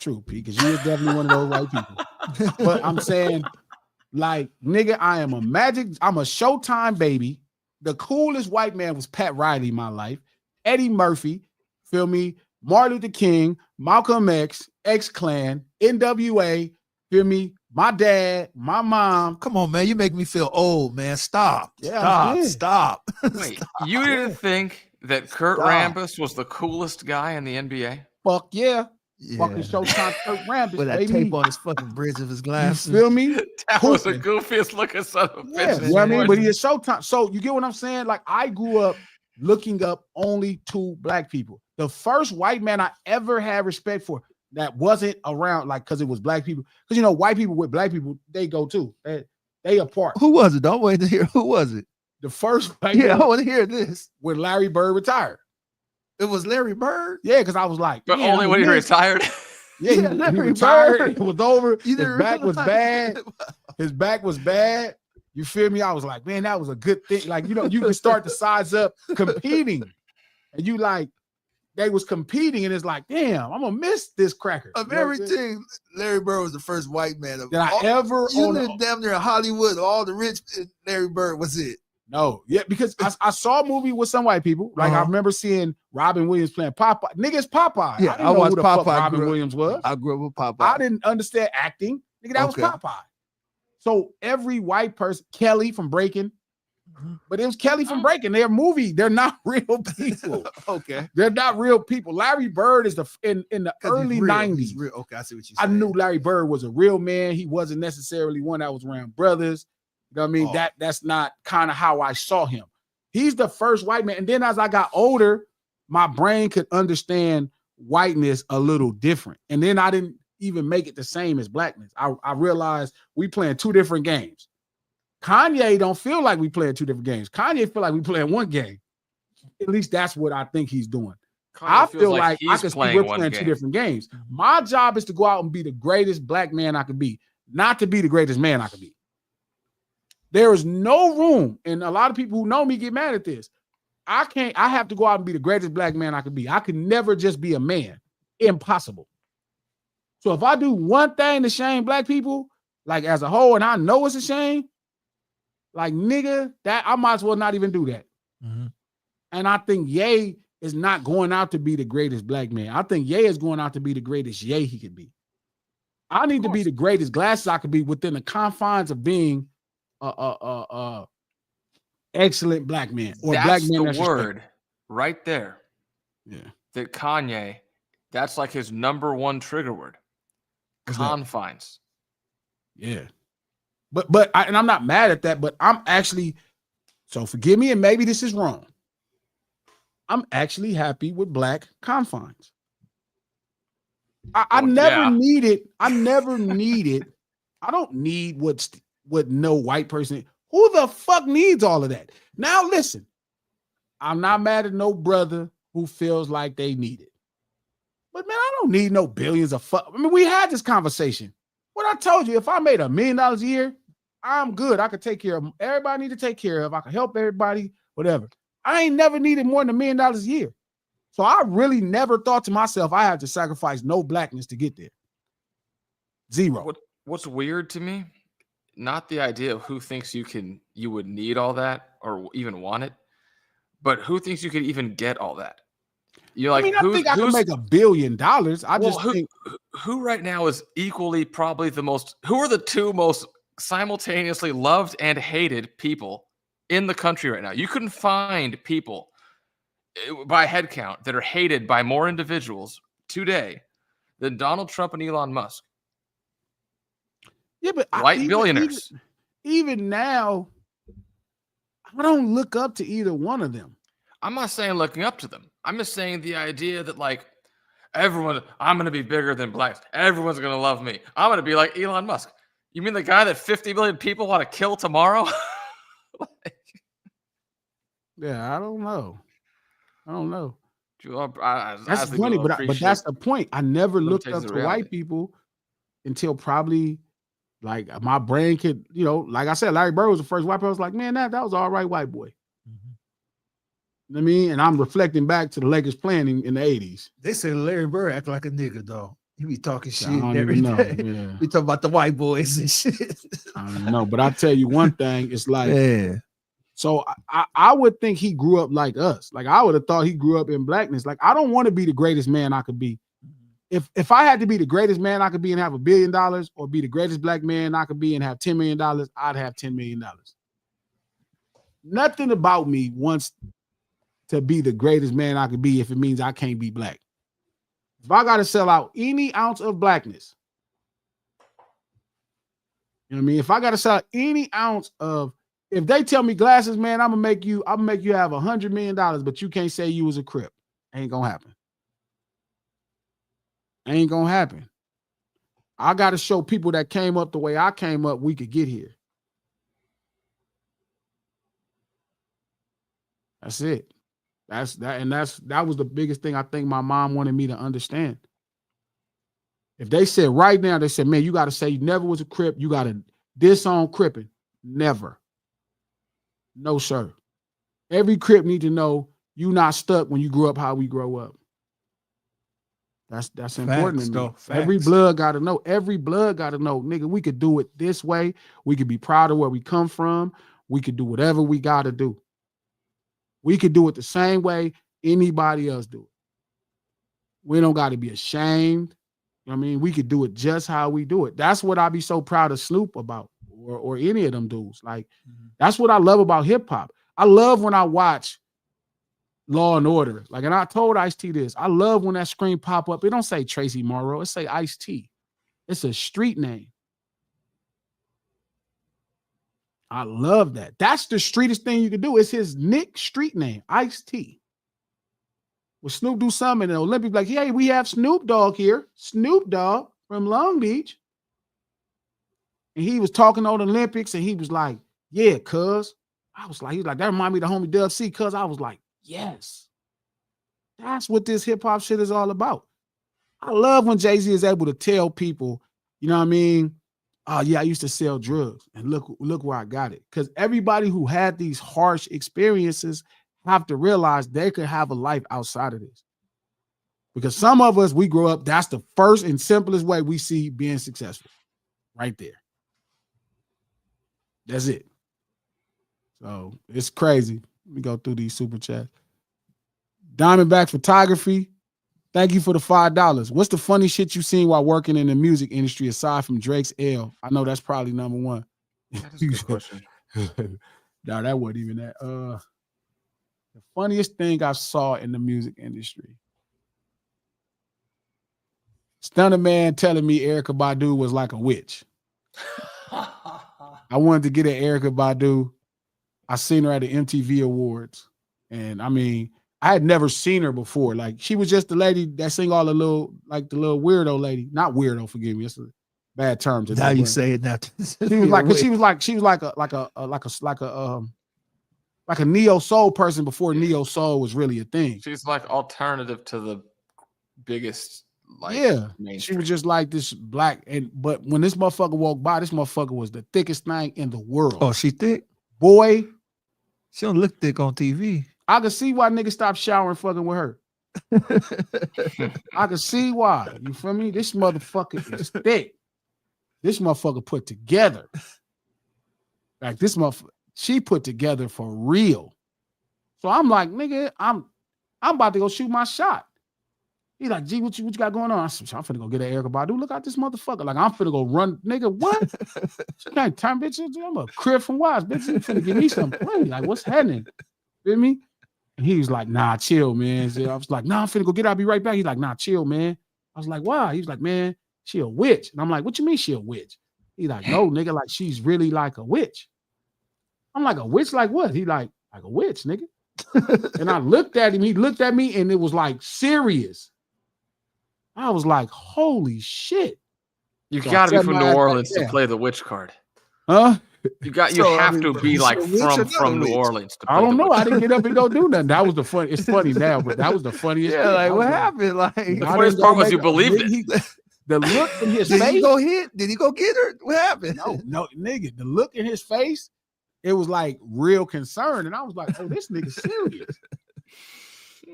True, Pete, because you was definitely one of those white people. But I'm saying, like, nigga, I'm a Showtime baby. The coolest white man was Pat Riley in my life. Eddie Murphy, feel me? Martin Luther King, Malcolm X, X-Clan, NWA, feel me? My dad, my mom. Come on, man. You make me feel old, man. Stop. Yeah, Stop. Wait, you didn't think that Kurt Rambis was the coolest guy in the NBA? Fuck yeah. Fucking Showtime Kurt Rambis. With that tape on his fucking bridge of his glasses. You feel me? That was the goofiest looking son of a bitch. You know what I mean? But he is Showtime. So you get what I'm saying? Like, I grew up looking up only two black people. The first white man I ever had respect for that wasn't around, like, because it was black people. Because, white people with black people, they go too. They apart. Who was it? Don't wait to hear. Who was it? The first white I want to hear this. When Larry Bird retired. It was Larry Bird? Yeah, because I was like. But only when he retired? Yeah, he retired. It was over. His back was bad. His back was bad. You feel me? I was like, man, that was a good thing. Like, you can start to size up competing. And you like, they was competing, and it's like, damn, I'm gonna miss this cracker. Of everything, Larry Bird was the first white man that I ever. You lived damn near Hollywood. All the rich, Larry Bird was it. No, yeah, because I saw a movie with some white people. Like, I remember seeing Robin Williams playing Popeye. Nigga's Popeye. Yeah, I watched Popeye. Robin Williams was. I grew up with Popeye. I didn't understand acting. Nigga, that was Popeye. So every white person, Kelly from Breaking. But it was Kelly from Breaking. They're not real people. Okay. They're not real people. Larry Bird is in the early 90s. Okay, I see what you're saying. I knew Larry Bird was a real man. He wasn't necessarily one that was around brothers. You know what I mean? That's not kind of how I saw him. He's the first white man. And then as I got older, my brain could understand whiteness a little different. And then I didn't even make it the same as blackness. I realized we playing two different games. Kanye don't feel like we playing two different games. Kanye feel like we playing one game. At least that's what I think he's doing. I feel like I can see we're playing two different games. My job is to go out and be the greatest black man I could be, not to be the greatest man I could be. There is no room, and a lot of people who know me get mad at this. I have to go out and be the greatest black man I could be. I could never just be a man. Impossible. So if I do one thing to shame black people, like as a whole, and I know it's a shame, like, nigga, that I might as well not even do that. Mm-hmm. And I think Ye is not going out to be the greatest black man. I think Ye is going out to be the greatest Ye he could be. I need to be the greatest Glasses I could be within the confines of being a excellent black man or That's black man. the That's word right there. Yeah. That Kanye, that's like his number one trigger word. What's that? Confines. Yeah. But I'm not mad at that, but I'm actually, so forgive me, and maybe this is wrong. I'm actually happy with black confines. I never needed, I don't need what no white person, who the fuck needs all of that? Now listen, I'm not mad at no brother who feels like they need it. But man, I don't need no billions of fuck. I mean, we had this conversation. What I told you, if I made $1 million a year, I'm good. I could take care of everybody I need to take care of. I could help everybody, whatever. I ain't never needed more than $1 million a year. So I really never thought to myself, I had to sacrifice no blackness to get there. Zero. What's weird to me, not the idea of who thinks you would need all that or even want it, but who thinks you could even get all that? You're like, I mean, I think I could make $1 billion. I just think who right now is equally probably who are the two most simultaneously loved and hated people in the country right now? You couldn't find people by head count that are hated by more individuals today than Donald Trump and Elon Musk. Yeah, but white billionaires. Even now, I don't look up to either one of them. I'm not saying looking up to them. I'm just saying the idea that like I'm going to be bigger than blacks. Everyone's going to love me. I'm going to be like Elon Musk. You mean the guy that 50 million people want to kill tomorrow? Yeah, I don't know. That's That's funny, but that's the point. I never looked up to white people until probably like my brain could, like I said, Larry Bird was the first white person. I was like, man, that was all right, white boy. Mm-hmm. You know what I mean? And I'm reflecting back to the Lakers playing in the 80s. They say Larry Bird act like a nigga, though. He be talking shit. I don't even know. Yeah. We talk about the white boys and shit. I don't know, but I tell you one thing, it's like, so I would think he grew up like us. Like I would have thought he grew up in blackness. Like I don't want to be the greatest man I could be. If I had to be the greatest man I could be and have $1 billion, or be the greatest black man I could be and have $10 million, I'd have $10 million. Nothing about me wants to be the greatest man I could be if it means I can't be black. If I got to sell out any ounce of blackness, you know what I mean? If I got to sell out any ounce of, if they tell me Glasses, man, I'm gonna make you have $100 million, but you can't say you was a Crip. Ain't gonna happen. Ain't gonna happen. I got to show people that came up the way I came up, we could get here. That's it. That was the biggest thing I think my mom wanted me to understand. If they said right now, they said, man, you got to say you never was a Crip, you got to disown Cripping. Never. No, sir. Every Crip need to know you not stuck when you grew up how we grow up. That's important to me. Every blood got to know. Every blood got to know, nigga, we could do it this way. We could be proud of where we come from. We could do whatever we got to do. We could do it the same way anybody else do it. We don't got to be ashamed. You know what I mean? We could do it just how we do it. That's what I be so proud of Snoop about, or any of them dudes. Like, that's what I love about hip hop. I love when I watch Law and Order. Like, and I told Ice-T this. I love when that screen pop up. It don't say Tracy Morrow. It say Ice-T. It's a street name. I love that. That's the streetest thing you can do. It's his Nick street name, Ice-T. When Snoop do something in the Olympics, like, hey, we have Snoop Dogg here. Snoop Dogg from Long Beach. And he was talking on the Olympics, and he was like, yeah, cuz. I was like, he's like, that remind me of the homie Dub C, cuz. I was like, yes. That's what this hip-hop shit is all about. I love when Jay-Z is able to tell people, you know what I mean? Oh, yeah, I used to sell drugs, and look where I got it. Because everybody who had these harsh experiences have to realize they could have a life outside of this. Because some of us, we grow up, that's the first and simplest way we see being successful. Right there. That's it. So it's crazy. Let me go through these super chats. Diamondback Photography. Thank you for the $5. What's the funny shit you seen while working in the music industry aside from Drake's L? I know that's probably number one. That is a good question. No, that wasn't even that. The funniest thing I saw in the music industry. Stunner Man telling me Erykah Badu was like a witch. I wanted to get at Erykah Badu. I seen her at the MTV Awards. And I mean, I had never seen her before. Like, she was just the lady that sing all the little weirdo lady. Not weirdo, forgive me. It's a bad term. Now you say it now. She was like a neo soul person before neo soul was really a thing. She's like alternative to the biggest. Like, mainstream. She was just like this black, but when this motherfucker walked by, this motherfucker was the thickest thing in the world. Oh, she thick? Boy. She don't look thick on TV. I can see why niggas stopped showering fucking with her. I can see why. You feel me? This motherfucker is thick. This motherfucker put together. Like, this motherfucker, she put together for real. So I'm like, nigga, I'm about to go shoot my shot. He like, G, what you got going on? I said, I'm finna go get an Erykah Badu. Look at this motherfucker. Like, I'm finna go run, nigga. What? She can't turn, bitch. I'm a crib from Wise, bitch. You finna give me some money. Like, what's happening? Feel me? And he was like, nah, chill, man. So I was like, nah, I'm finna go get it. I'll be right back. He's like, nah, chill, man. I was like, why? He was like, man, she a witch. And I'm like, what you mean she a witch? He's like, no, nigga, like, she's really like a witch. I'm like, a witch like what? He like a witch, nigga. And I looked at him. He looked at me, and it was like serious. I was like, holy shit. You got to be from New Orleans to play the witch card. Huh? You have to be like from New Orleans to play. I don't know. I didn't get up and go do nothing. That was the fun. It's funny now, but that was the funniest. Yeah, like what happened? Like the funniest part was you believed it. The look in his face. Did he go hit? Did he go get her? What happened? No, nigga. The look in his face, it was like real concern. And I was like, oh, this nigga's serious.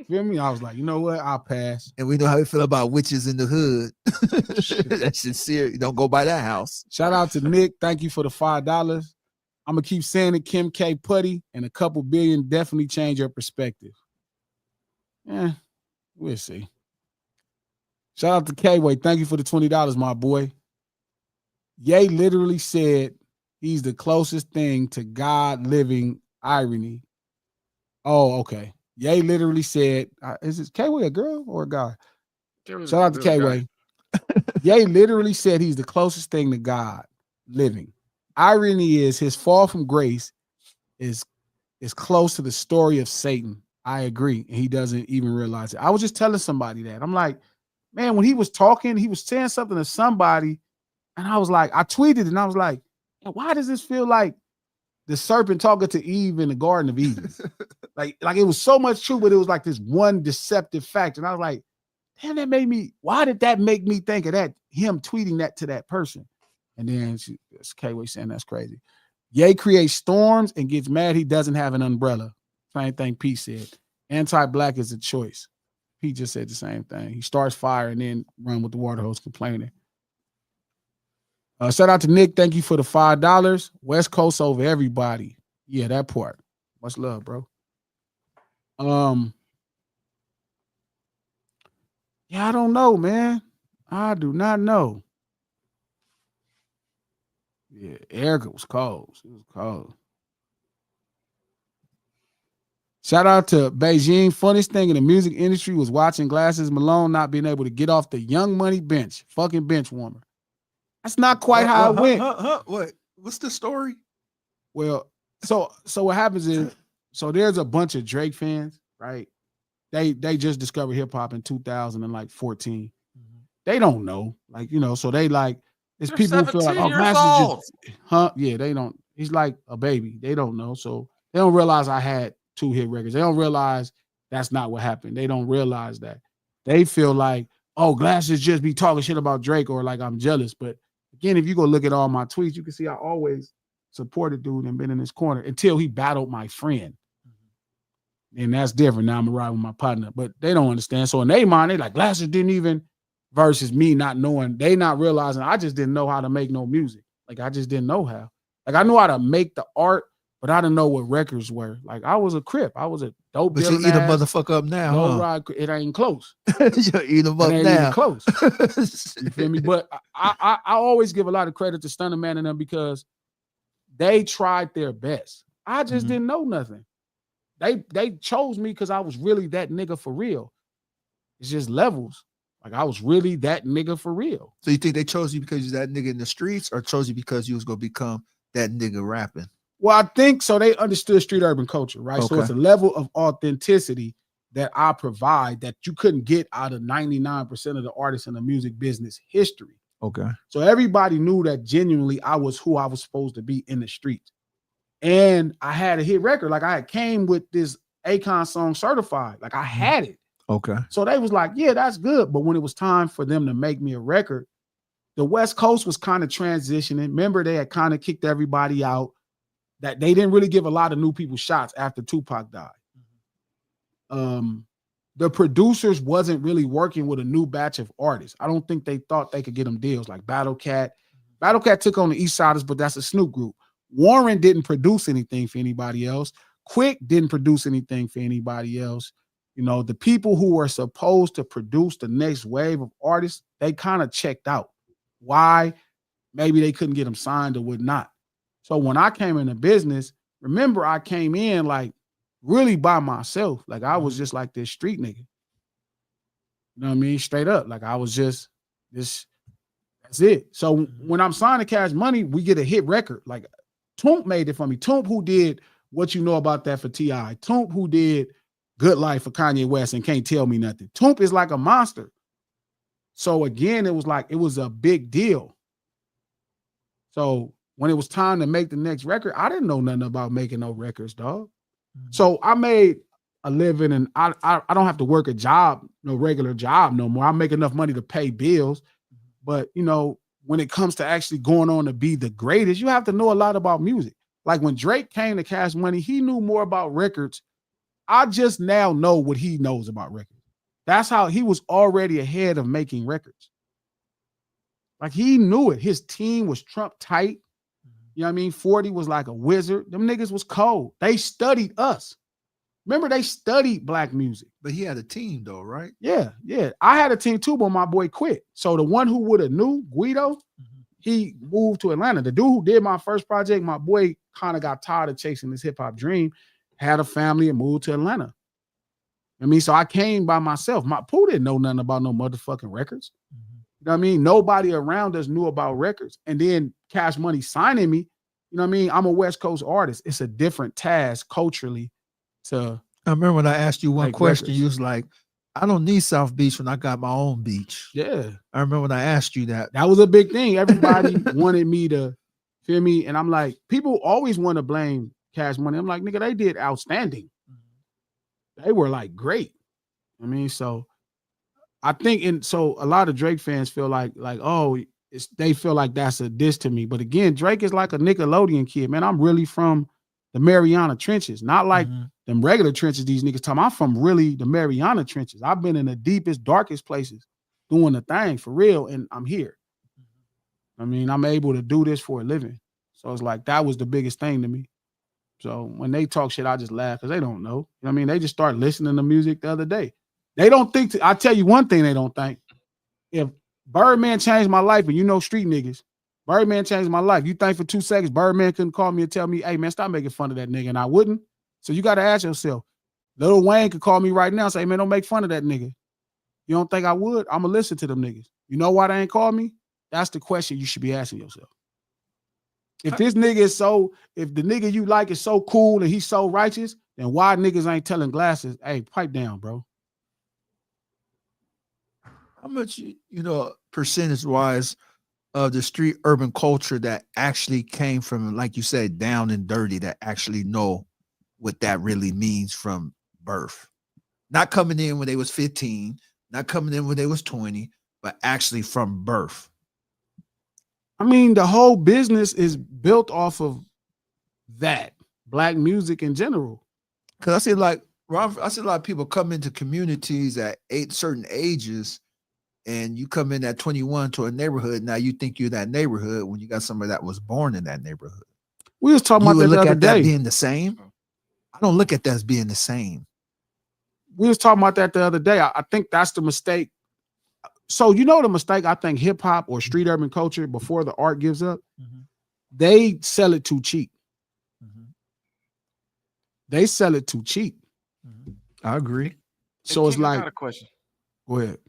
Feel me? I was like, you know what? I'll pass. And we know how we feel about witches in the hood. That's just serious. Don't go by that house. Shout out to Nick. Thank you for the $5. I'm gonna keep saying it. Kim K. Putty and a couple billion definitely change your perspective. Yeah, we'll see. Shout out to K-Way. Thank you for the $20, my boy. Ye literally said he's the closest thing to God living irony. Oh, okay. Ye literally said, is this K-Way a girl or a guy? Shout out to K-Way. Ye literally said he's the closest thing to God living. Irony is his fall from grace is close to the story of Satan. I agree. And he doesn't even realize it. I was just telling somebody that. I'm like, man, when he was talking, he was saying something to somebody. And I was like, I tweeted and I was like, why does this feel like the serpent talking to Eve in the Garden of Eden? like it was so much true, but it was like this one deceptive fact. And I was like, damn, why did that make me think of that? Him tweeting that to that person. And then K-Way saying that's crazy. Ye creates storms and gets mad he doesn't have an umbrella. Same thing Pete said. Anti-black is a choice. Pete just said the same thing. He starts fire and then run with the water hose complaining. Shout out to Nick. Thank you for the $5. West Coast over everybody. Yeah, that part. Much love, bro. Yeah, I don't know, man. I do not know. Yeah, Erykah was cold. She was cold. Shout out to Beijing. Funniest thing in the music industry was watching Glasses Malone not being able to get off the Young Money bench. Fucking bench warmer. That's not quite how it went. What? What's the story? Well, so what happens is, so there's a bunch of Drake fans, right? They just discovered hip hop in 2014. Mm-hmm. They don't know, like, you know, so they like, it's people who feel like, oh, Master just, yeah, they don't. He's like a baby. They don't know, so they don't realize I had 2 hit records. They don't realize that's not what happened. They don't realize that. They feel like, oh, Glasses just be talking shit about Drake or like I'm jealous. But again, if you go look at all my tweets, you can see I always supported dude and been in his corner until he battled my friend. And that's different. Now I'm gonna ride with my partner, but they don't understand. So in their mind, they like Glasses didn't even versus me not knowing, they not realizing I just didn't know how to make no music. Like I just didn't know how. Like I knew how to make the art, but I didn't know what records were. Like I was a Crip. I was a dope But you dealing eat a ass, motherfucker up now, low huh? ride. It ain't close. You eat them It up ain't even now. close. You feel me? But I always give a lot of credit to Stunner Man and them because they tried their best. I just didn't know nothing. They chose me because I was really that nigga for real. It's just levels. Like I was really that nigga for real. So you think they chose you because you're that nigga in the streets, or chose you because you was gonna become that nigga rapping? Well, I think so. They understood street urban culture, right? So Okay. it's a level of authenticity that I provide that you couldn't get out of 99% of the artists in the music business history. Okay. So everybody knew that genuinely I was who I was supposed to be in the streets. And I had a hit record. Like I had came with this Akon song Certified. Like I had it. Okay. So they was like, yeah, that's good. But when it was time for them to make me a record, the West Coast was kind of transitioning. Remember, they had kind of kicked everybody out. That they didn't really give a lot of new people shots after Tupac died. The producers wasn't really working with a new batch of artists. I don't think they thought they could get them deals like Battle Cat. Battle Cat took on the East Siders, but that's a Snoop group. Warren didn't produce anything for anybody else. Quick didn't produce anything for anybody else. You know, the people who were supposed to produce the next wave of artists, they kind of checked out. Why? Maybe they couldn't get them signed or whatnot. So when I came into business, remember I came in like really by myself. Like I was just like this street nigga. You know what I mean? Straight up. Like I was just this, that's it. So when I'm signed to Cash Money, we get a hit record. Like Toomp made it for me. Toomp who did What You Know About That for T.I. Toomp who did Good Life for Kanye West and Can't Tell Me Nothing. Toomp is like a monster. So again, it was like, it was a big deal. So when it was time to make the next record, I didn't know nothing about making no records, dog. So I made a living and I don't have to work a job, no regular job no more. I make enough money to pay bills. But, you know, when it comes to actually going on to be the greatest, you have to know a lot about music. Like when Drake came to Cash Money, he knew more about records. I just now know what he knows about records. That's how he was already ahead of making records. Like he knew it. His team was Trump tight. You know what I mean? 40 was like a wizard. Them niggas was cold. They studied us. Remember, they studied black music. But he had a team though, right? Yeah, yeah. I had a team too, but my boy quit. So the one who would have knew, Guido, he moved to Atlanta. The dude who did my first project, my boy kind of got tired of chasing this hip-hop dream, had a family and moved to Atlanta. I mean, so I came by myself. My Pooh didn't know nothing about no motherfucking records. You know what I mean? Nobody around us knew about records. And then Cash Money signing me, you know what I mean? I'm a West Coast artist. It's a different task culturally to. I remember when I asked you one question, records. you was like, I don't need South Beach when I got my own beach. Yeah. I remember when I asked you that. That was a big thing. Everybody wanted me to, feel me? And I'm like, people always want to blame Cash Money. I'm like, nigga, they did outstanding. They were like great. I mean, so I think, and so a lot of Drake fans feel like, oh, they feel like that's a diss to me. But again, Drake is like a Nickelodeon kid, man. I'm really from the Mariana trenches, not like them regular trenches these niggas talking. I'm from really the Mariana trenches. I've been in the deepest, darkest places doing the thing for real, and I'm here. I mean, I'm able to do this for a living. So it's like, that was the biggest thing to me. So when they talk shit, I just laugh because they don't know. You know what I mean? They just start listening to music the other day. They don't think, I tell you one thing they don't think. If Birdman changed my life, and you know street niggas, Birdman changed my life. You think for 2 seconds Birdman couldn't call me and tell me, hey, man, stop making fun of that nigga, and I wouldn't? So you got to ask yourself, Lil Wayne could call me right now and say, man, don't make fun of that nigga. You don't think I would? I'm going to listen to them niggas. You know why they ain't call me? That's the question you should be asking yourself. If this nigga is so, if the nigga you like is so cool and he's so righteous, then why niggas ain't telling Glasses, hey, pipe down, bro? How much, you know, percentage wise of the street urban culture that actually came from, like you said, down and dirty, that actually know what that really means from birth? Not coming in when they was 15, not coming in when they was 20, but actually from birth. I mean, the whole business is built off of that, black music in general. Because I see like, I see a lot of people come into communities at certain ages, and you come in at 21 to a neighborhood. Now you think you're that neighborhood when you got somebody that was born in that neighborhood. We was talking You about would that the look other at that day. being the same. I don't look at that as being the same. We was talking about that the other day. I think that's the mistake. So you know the mistake I think hip hop or street urban culture before the art gives up, they sell it too cheap. They sell it too cheap. I agree. So Hey, it's King, I like, got a question. go ahead.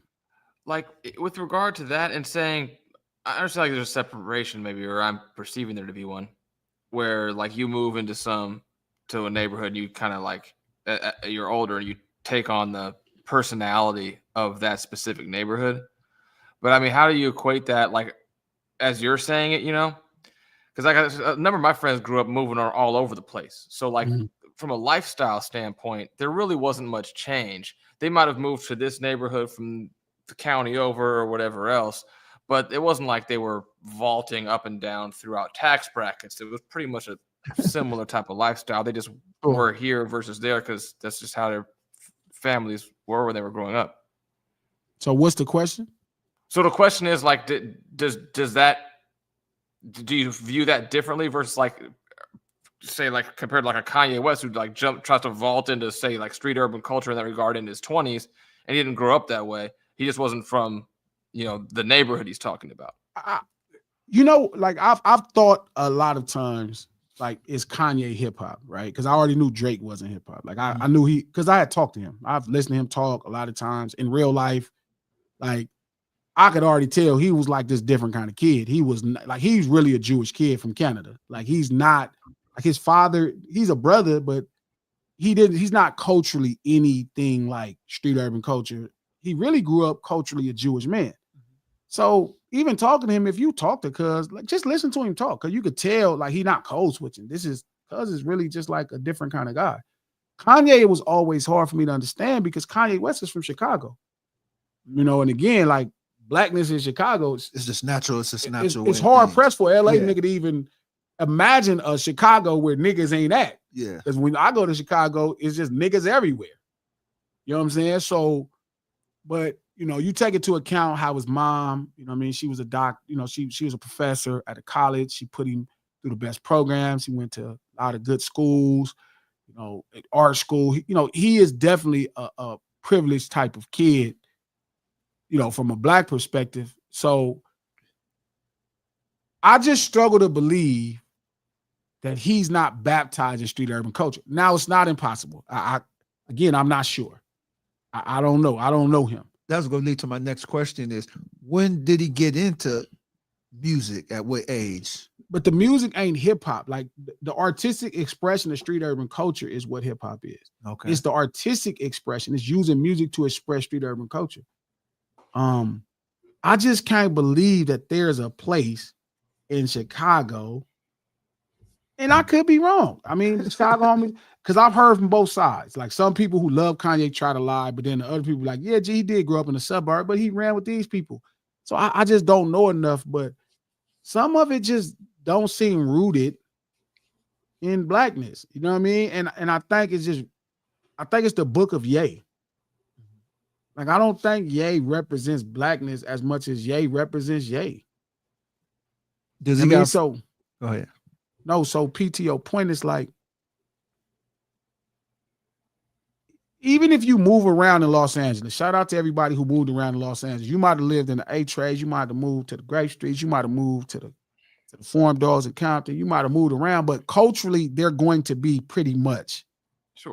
Like with regard to that and saying, I understand like there's a separation maybe, or I'm perceiving there to be one, where like you move to a neighborhood, and you kind of like you're older and you take on the personality of that specific neighborhood. But I mean, how do you equate that like as you're saying it, Because like a number of my friends grew up moving all over the place. So like from a lifestyle standpoint, there really wasn't much change. They might have moved to this neighborhood from the county over or whatever else, but it wasn't like they were vaulting up and down throughout tax brackets. It was pretty much a similar type of lifestyle. They just were here versus there because that's just how their families were when they were growing up. So what's the question? So the question is like, does that, do you view that differently versus like, say like compared to like a Kanye West who like tries to vault into say like street urban culture in that regard in his 20s, and he didn't grow up that way. He just wasn't from, the neighborhood he's talking about. Like I've thought a lot of times, like, is Kanye hip hop, right? Because I already knew Drake wasn't hip hop. Like I knew because I had talked to him. I've listened to him talk a lot of times in real life. Like I could already tell he was like this different kind of kid. He was like, he's really a Jewish kid from Canada. Like he's not like his father. He's a brother, but he's not culturally anything like street urban culture. He really grew up culturally a Jewish man. So even talking to him, if you talk to Cuz, like just listen to him talk, because you could tell like he not code switching. Cuz is really just like a different kind of guy. Kanye was always hard for me to understand because Kanye West is from Chicago. And again, like blackness in Chicago, it's just natural. It's just natural. It's hard pressed for LA nigga to even imagine a Chicago where niggas ain't at. Yeah. Because when I go to Chicago, it's just niggas everywhere. You know what I'm saying? So, but you take into account how his mom, she was a she was a professor at a college. She put him through the best programs. He went to a lot of good schools, at art school. He is definitely a privileged type of kid, from a black perspective. So I just struggle to believe that he's not baptized in street urban culture. Now it's not impossible. I'm not sure. I don't know. I don't know him. That's going to lead to my next question is, when did he get into music? At what age? But the music ain't hip hop. Like the artistic expression of street urban culture is what hip hop is. Okay. It's the artistic expression. It's using music to express street urban culture. I just can't believe that there's a place in Chicago, and I could be wrong. I mean, Chicago, because I've heard from both sides. Like some people who love Kanye try to lie, but then the other people like, yeah, he did grow up in the suburb, but he ran with these people. So I just don't know enough, but some of it just don't seem rooted in blackness. You know what I mean? And I think it's the book of Ye. Like, I don't think Ye represents blackness as much as Ye represents Ye. Does he got so? Go ahead. No, so PTO point is like, even if you move around in Los Angeles, shout out to everybody who moved around in Los Angeles. You might have lived in the A trades, you might have moved to the Grape Streets, you might have moved to the Forum Dogs in Compton, you might have moved around, but culturally, they're going to be pretty much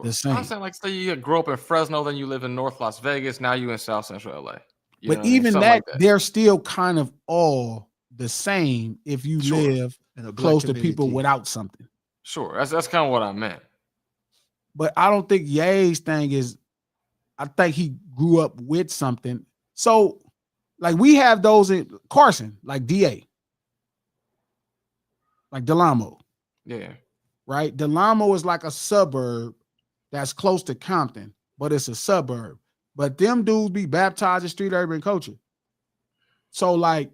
the same. I'm saying, like, say you grew up in Fresno, then you live in North Las Vegas, now you in South Central LA. But even that, they're still kind of all the same if you live close to people without something. Sure, that's kind of what I meant. But I don't think Ye's thing is, I think he grew up with something. So, like, we have those in Carson, like DA, like Delamo. Yeah. Right? Delamo is like a suburb that's close to Compton, but it's a suburb. But them dudes be baptized in street urban culture. So, like,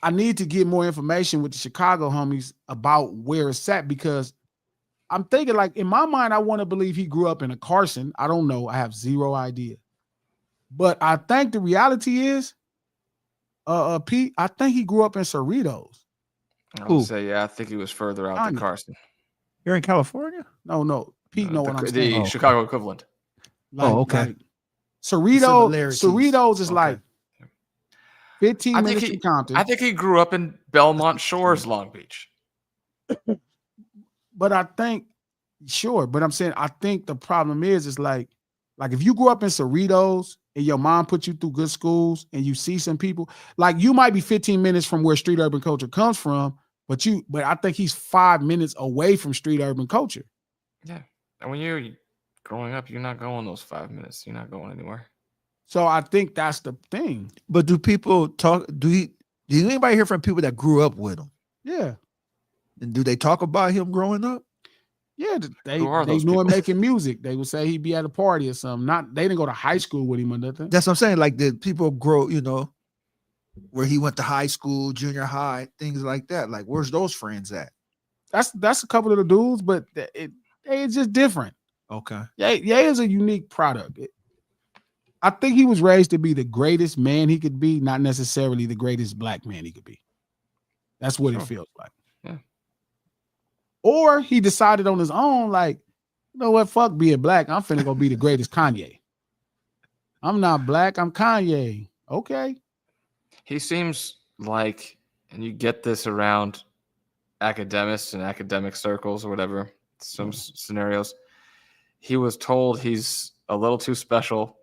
I need to get more information with the Chicago homies about where it's at, because I'm thinking, like, in my mind, I want to believe he grew up in a Carson. I don't know. I have zero idea. But I think the reality is, Pete, I think he grew up in Cerritos. I would say, yeah, I think he was further out than Carson. Here in California? No. Pete know what I'm the saying. Oh, Chicago equivalent. Like, okay. like Cerritos is Okay. like 15 I think minutes from Compton. I think he grew up in Belmont Shores, Long Beach. But I think, sure, but I'm saying I think the problem is like if you grew up in Cerritos and your mom put you through good schools and you see some people, like you might be 15 minutes from where street urban culture comes from, but I think he's 5 minutes away from street urban culture. Yeah. And when you're growing up, you're not going those 5 minutes. You're not going anywhere. So I think that's the thing. But do people talk? Do anybody hear from people that grew up with him? Yeah. And do they talk about him growing up? Yeah, they Who are knew those him people? making music. They would say he'd be at a party or something. They didn't go to high school with him or nothing. That's what I'm saying. Like, did people grow, where he went to high school, junior high, things like that? Like, where's those friends at? That's a couple of the dudes, but it's just different. Okay. Ye is a unique product. I think he was raised to be the greatest man he could be, not necessarily the greatest black man he could be. That's what it feels like. Yeah. Or he decided on his own, like, you know what, fuck being black. I'm finna go be the greatest Kanye. I'm not black, I'm Kanye. Okay. He seems like, and you get this around academics and academic circles or whatever, some scenarios, he was told he's a little too special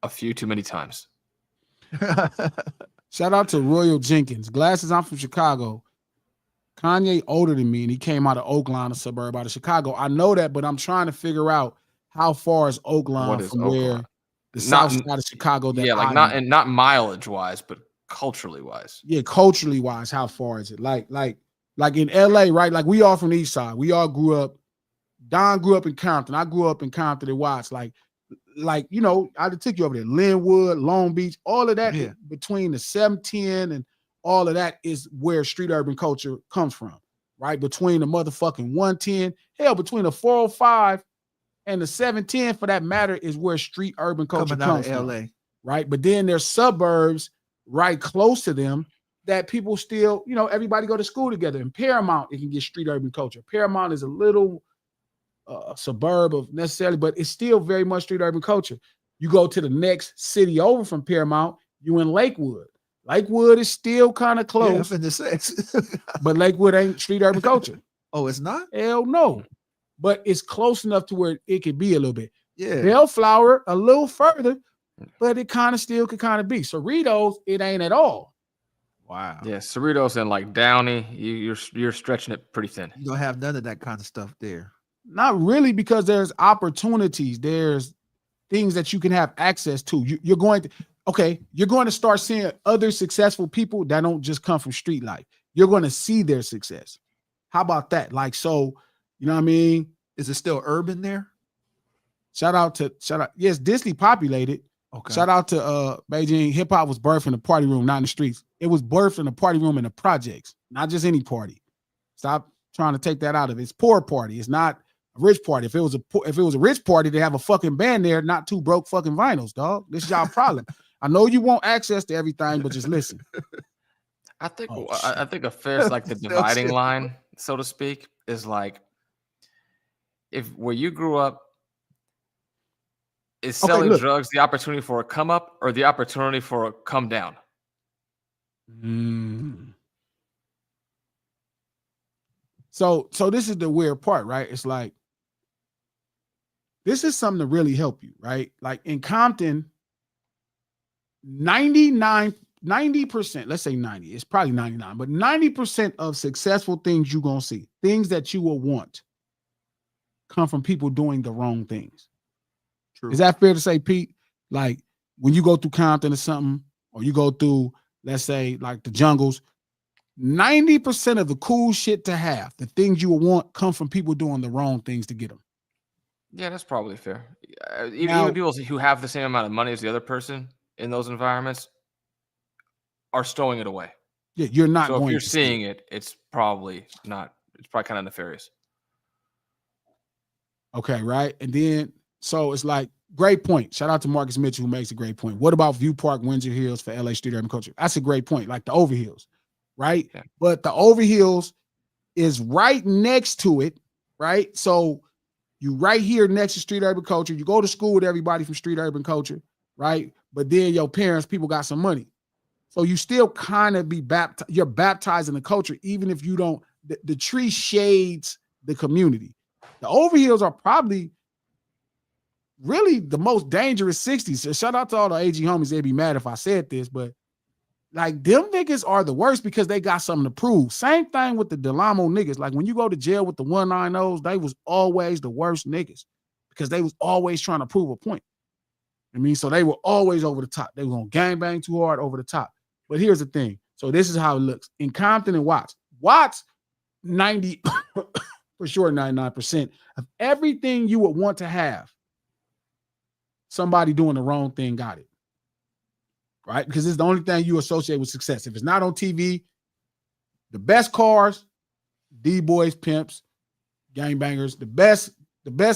a few too many times. Shout out to Royal Jenkins. Glasses, I'm from Chicago. Kanye older than me, and he came out of Oakland, a suburb out of Chicago. I know that, but I'm trying to figure out how far is Oakland from where the south side of Chicago. Not mileage wise, but culturally wise. Yeah, culturally wise, how far is it? Like in LA, right? Like we all from the east side. We all grew up. Don grew up in Compton. I grew up in Compton and Watts. Like I took you over there. Linwood, Long Beach, all of that between the 710 and all of that is where street urban culture comes from, right? Between the motherfucking 110, hell, between the 405 and the 710, for that matter, is where street urban culture comes from. LA. Right? But then there's suburbs right close to them that people still, everybody go to school together. In Paramount, it can get street urban culture. Paramount is a little suburb of necessarily, but it's still very much street urban culture. You go to the next city over from Paramount, you in Lakewood. Lakewood is still kind of close, but Lakewood ain't street urban culture. Oh, it's not? Hell no. But it's close enough to where it could be a little bit. Yeah. Bellflower, a little further, but it kind of still could kind of be. Cerritos, it ain't at all. Wow. Yeah, Cerritos and like Downey, you're stretching it pretty thin. You don't have none of that kind of stuff there. Not really, because there's opportunities. There's things that you can have access to. You're going to start seeing other successful people that don't just come from street life. You're going to see their success. How about that? Like, so, you know what I mean? Is it still urban there? Shout out. Yes, Disney populated. Okay. Shout out to Beijing. Hip hop was birthed in the party room, not in the streets. It was birthed in the party room in the projects, not just any party. Stop trying to take that out of it. It's poor party. It's not a rich party. If it was a rich party, they have a fucking band there, not two broke fucking vinyls, dog. This is y'all problem. I know you want access to everything, but just listen. I think a fair, like the dividing line, so to speak, is like if where you grew up is selling drugs the opportunity for a come up or the opportunity for a come down. So this is the weird part, right? It's like this is something to really help you, right? Like in Compton, 90%, let's say 90, it's probably 99, but 90% of successful things you're going to see, things that you will want, come from people doing the wrong things. True. Is that fair to say, Pete? Like when you go through Compton or something, or you go through, let's say, like the jungles, 90% of the cool shit to have, the things you will want, come from people doing the wrong things to get them. Yeah, that's probably fair. Even people who have the same amount of money as the other person in those environments are stowing it away. Yeah, you're not. So if you're seeing it, it's probably not. It's probably kind of nefarious. Okay, right. And then, so it's like, great point. Shout out to Marcus Mitchell, who makes a great point. What about View Park, Windsor Hills for LA street urban culture? That's a great point. Like the Overhills, right? Yeah. But the Overhills is right next to it, right? So you right here next to street urban culture. You go to school with everybody from street urban culture, right? But then your parents, people got some money. So you still kind of be baptized. You're baptized in the culture, even if you don't. The tree shades the community. The overhills are probably really the most dangerous 60s. So shout out to all the AG homies. They'd be mad if I said this, but like them niggas are the worst because they got something to prove. Same thing with the Delamo niggas. Like when you go to jail with the 190s, they was always the worst niggas because they was always trying to prove a point. I mean, so they were always over the top. They were gonna gangbang too hard over the top. But here's the thing. So this is how it looks. In Compton and Watts, 90, for sure 99% of everything you would want to have, somebody doing the wrong thing got it. Right? Because it's the only thing you associate with success. If it's not on TV, the best cars, D-boys, pimps, gangbangers, the best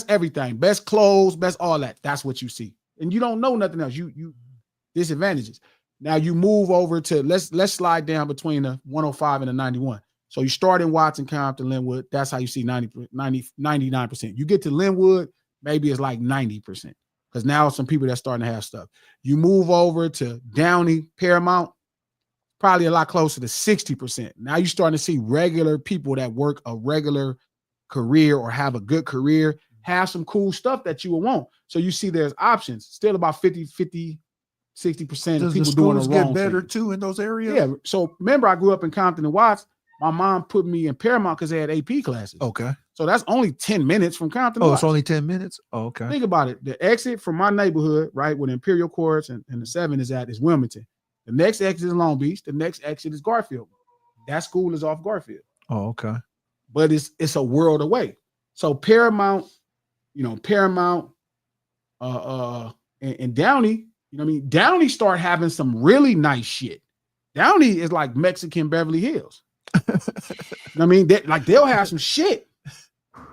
everything, best clothes, best all that. That's what you see. And you don't know nothing else. You disadvantages. Now you move over to let's slide down between the 105 and the 91. So you start in Watts and Compton, Linwood. That's how you see 99%. You get to Linwood, maybe it's like 90%. Because now some people that's starting to have stuff. You move over to Downey, Paramount, probably a lot closer to 60%. Now you're starting to see regular people that work a regular career or have a good career, have some cool stuff that you will want. So you see there's options. Still about 50, 60% of people doing the wrong get better thing. too in those areas? Yeah. So remember, I grew up in Compton and Watts. My mom put me in Paramount because they had AP classes. Okay. So that's only 10 minutes from Compton. Oh, it's only 10 minutes? Oh, okay. Think about it. The exit from my neighborhood, right, where the Imperial Courts and the 7 is at, is Wilmington. The next exit is Long Beach. The next exit is Garfield. That school is off Garfield. Oh, okay. But it's a world away. So Paramount, Paramount, and Downey, you know what I mean? Downey start having some really nice shit. Downey is like Mexican Beverly Hills. You know what I mean? They'll have some shit.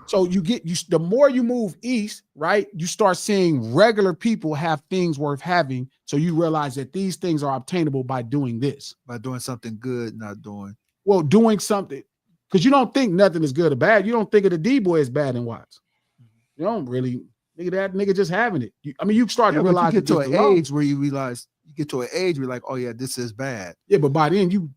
So the more you move east, right, you start seeing regular people have things worth having. So you realize that these things are obtainable by doing this. By doing something good, not doing. Well, doing something, because you don't think nothing is good or bad. You don't think of the D-boy as bad in Watts. You don't really, that nigga just having it. You start to realize you get to an age where you realize, where you're like, oh yeah, this is bad. Yeah, but by then you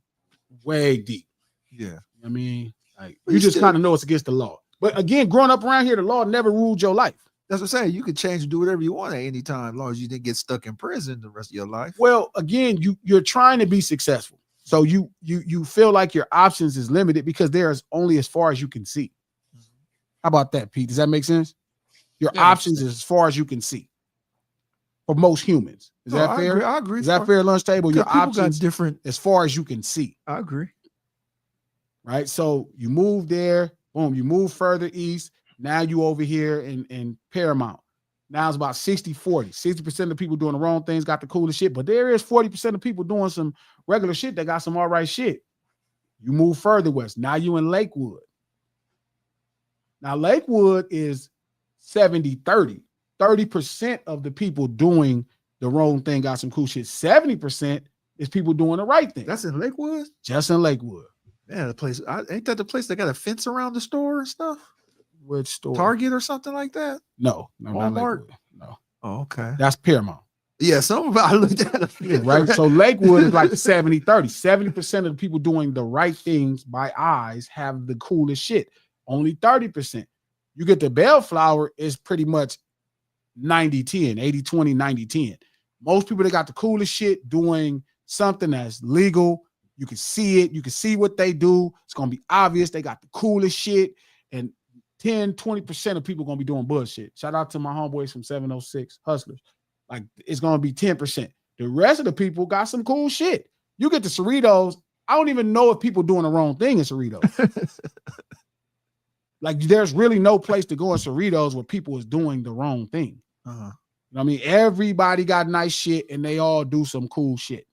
way deep. Yeah. I mean, like you just kind of know it's against the law. But again, growing up around here, the law never ruled your life. That's what I'm saying. You can change and do whatever you want at any time, as long as you didn't get stuck in prison the rest of your life. Well, again, you're trying to be successful. So you feel like your options is limited because there's only as far as you can see. How about that, Pete? Does that make sense? Your options is as far as you can see. For most humans. Is that fair? I agree. Is that fair, lunch table? Your options different as far as you can see. I agree. Right. So you move there, boom, you move further east. Now you over here in Paramount. Now it's about 60-40. 60% of people doing the wrong things got the coolest shit, but there is 40% of people doing some regular shit that got some all right shit. You move further west. Now you in Lakewood. Now Lakewood is 70-30. 30% of the people doing the wrong thing got some cool shit. 70% is people doing the right thing. That's in Lakewood? Just in Lakewood. Man, the place, ain't that the place that got a fence around the store and stuff? Which store? Target or something like that? No, not Walmart? Lakewood. No. Oh, okay. That's Paramount. Yeah, I looked at it. Yeah, right. So Lakewood is like 70-30. 70% of the people doing the right things by eyes have the coolest shit. Only 30%. You get the Bellflower is pretty much 90-10, 80-20, 90-10. Most people that got the coolest shit doing something that's legal. You can see it. You can see what they do. It's going to be obvious. They got the coolest shit. And 10-20% of people going to be doing bullshit. Shout out to my homeboys from 706 Hustlers. Like, it's going to be 10%. The rest of the people got some cool shit. You get the Cerritos. I don't even know if people doing the wrong thing in Cerritos. Like, there's really no place to go in Cerritos where people is doing the wrong thing. You know what I mean? Everybody got nice shit, and they all do some cool shit.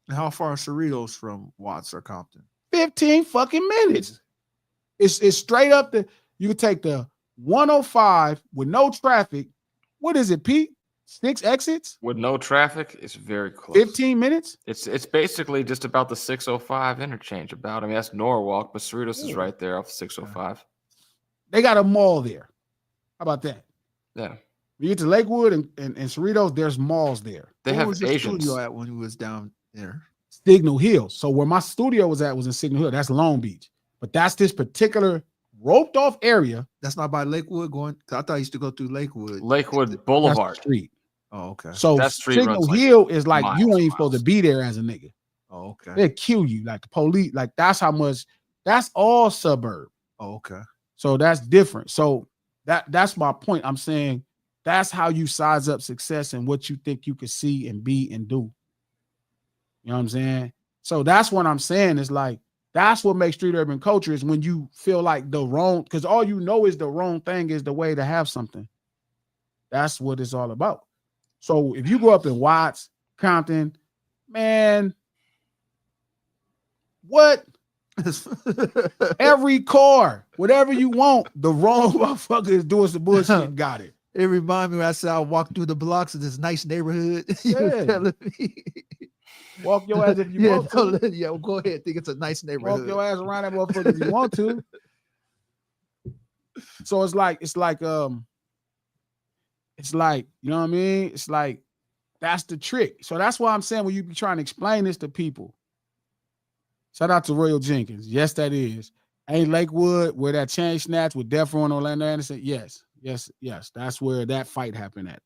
And how far are Cerritos from Watts or Compton? 15 fucking minutes. It's straight up you can take the 105 with no traffic. What is it, Pete? 6 exits? With no traffic, it's very close. 15 minutes? It's basically just about the 605 interchange. I mean, that's Norwalk, but Cerritos is right there off 605. They got a mall there. How about that? Yeah. You get to Lakewood and Cerritos, there's malls there. They Where have was your Asians. studio at when you was down there? Signal Hill. So where my studio was at was in Signal Hill. That's Long Beach. But that's this particular roped off area. That's not by Lakewood going. I thought I used to go through Lakewood. Lakewood That's Boulevard. the street. Oh, okay. So That street Signal runs like Hill is like miles you ain't and supposed to miles. be there as a nigga. Oh, okay. They'll kill you. Like the police, like that's how much, that's all suburb. Oh, okay. So that's different. So that's my point. I'm saying that's how you size up success and what you think you could see and be and do. You know what I'm saying? So that's what I'm saying. Is like, that's what makes street urban culture is when you feel like the wrong, because all you know is the wrong thing is the way to have something. That's what it's all about. So if you go up in Watts, Compton, man, what? Every car, whatever you want, the wrong motherfucker is doing some bullshit and got it. It reminded me when I said I walked through the blocks of this nice neighborhood. You Yeah. were telling me. Walk your ass if you want to. Yeah, well, go ahead. Think it's a nice neighborhood. Walk your ass around that motherfucker if you want to. So it's like, you know what I mean? It's like, that's the trick. So that's why I'm saying when you be trying to explain this to people, shout out to Royal Jenkins. Yes, that is. Ain't Lakewood where that chain snatch with Death Row and Orlando Anderson? Yes. That's where that fight happened at.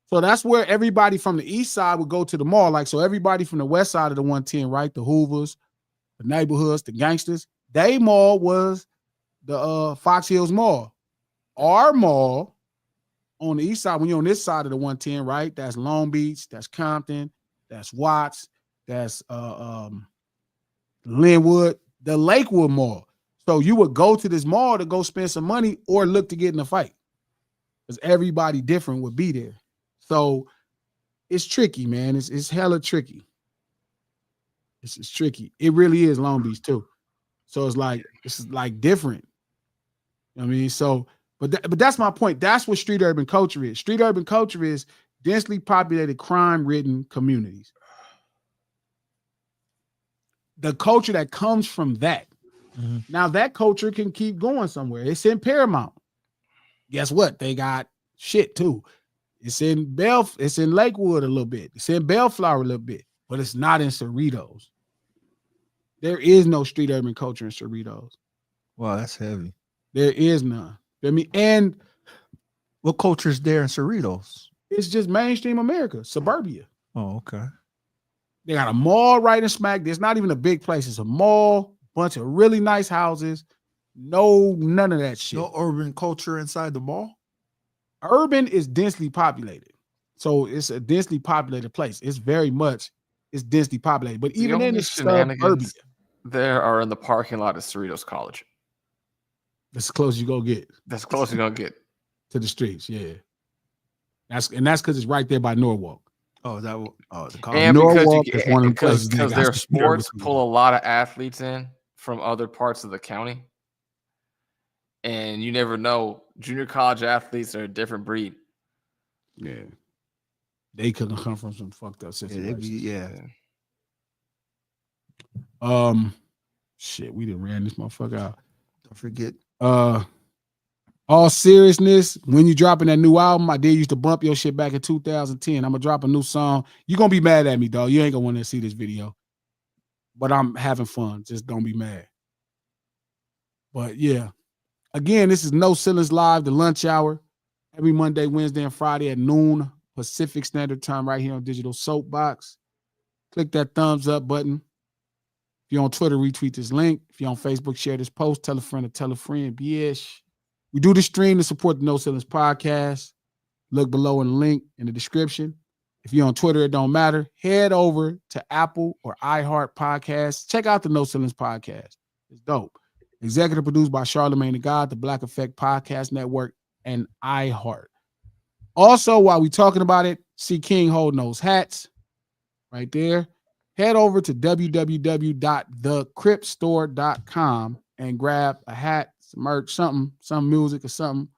So that's where everybody from the east side would go to the mall. Like, so everybody from the west side of the 110, right? The Hoovers, the neighborhoods, the gangsters, they mall was the Fox Hills Mall. Our mall on the east side, when you're on this side of the 110, right? That's Long Beach, that's Compton, that's Watts, that's Linwood, the Lakewood Mall. So you would go to this mall to go spend some money or look to get in a fight. Because everybody different would be there. So it's tricky, man. It's hella tricky. It's tricky. It really is Long Beach too. So it's like different. You know what I mean? So, but that's my point. That's what street urban culture is. Street urban culture is densely populated, crime-ridden communities. The culture that comes from that. Mm-hmm. Now that culture can keep going somewhere. It's in Paramount. Guess what? They got shit too. It's in Lakewood a little bit. It's in Bellflower a little bit, but it's not in Cerritos. There is no street urban culture in Cerritos. Wow, that's heavy. There is none. I mean, and what culture is there in Cerritos? It's just mainstream America, suburbia. Oh, okay. They got a mall right in smack. There's not even a big place. It's a mall, bunch of really nice houses. None of that shit. No urban culture inside the mall? Urban is densely populated. So it's a densely populated place. It's densely populated. But even in the suburbia, there are in the parking lot of Cerritos College. That's close you go get. That's close you're gonna get to the streets, yeah. That's because it's right there by Norwalk. Oh, the college. And Norwalk is one of the because places their sports pull a lot of athletes in from other parts of the county. And you never know, junior college athletes are a different breed. Yeah. They couldn't come from some fucked up situations. Yeah. Shit, we done ran this motherfucker out. Don't forget. All seriousness, when you dropping that new album, I did used to bump your shit back in 2010. I'm gonna drop a new song. You're gonna be mad at me, dog. You ain't gonna want to see this video. But I'm having fun. Just don't be mad. But yeah. Again, this is No Ceilings Live, the lunch hour, every Monday, Wednesday, and Friday at noon Pacific Standard Time right here on Digital Soapbox. Click that thumbs up button. If you're on Twitter, retweet this link. If you're on Facebook, share this post. Tell a friend to tell a friend. Bish. We do the stream to support the No Ceilings podcast. Look below in the link in the description. If you're on Twitter, it don't matter. Head over to Apple or iHeart Podcasts. Check out the No Ceilings podcast. It's dope. Executive produced by Charlamagne the God, the Black Effect Podcast Network, and iHeart. Also, while we're talking about it, see King holding those hats right there. Head over to www.thecripstore.com and grab a hat, some merch, some music or something.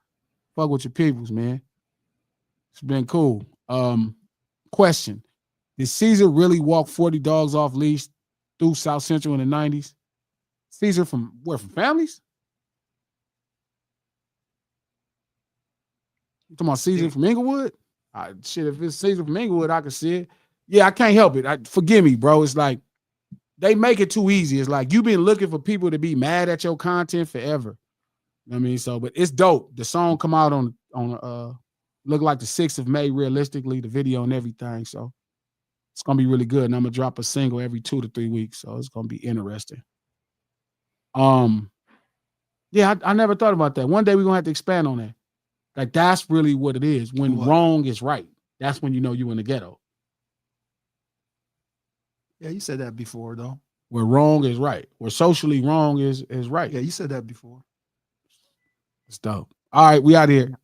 Fuck with your peoples, man. It's been cool. Question. Did Caesar really walk 40 dogs off leash through South Central in the 90s? Caesar from where? From Families? You talking about Caesar from Inglewood? Shit, if it's Caesar from Inglewood, I can see it. Yeah, I can't help it. Forgive me, bro. It's like they make it too easy. It's like you've been looking for people to be mad at your content forever. You know what I mean? So, but it's dope. The song come out on look like the 6th of May, realistically, the video and everything. So it's gonna be really good. And I'm gonna drop a single every 2 to 3 weeks. So it's gonna be interesting. Yeah, I never thought about that. One day we're gonna have to expand on that. Like that's really what it is. When wrong is right, that's when you know you in the ghetto. Yeah, you said that before though. Where wrong is right. Where socially wrong is right. Yeah, you said that before. It's dope. All right, we out here.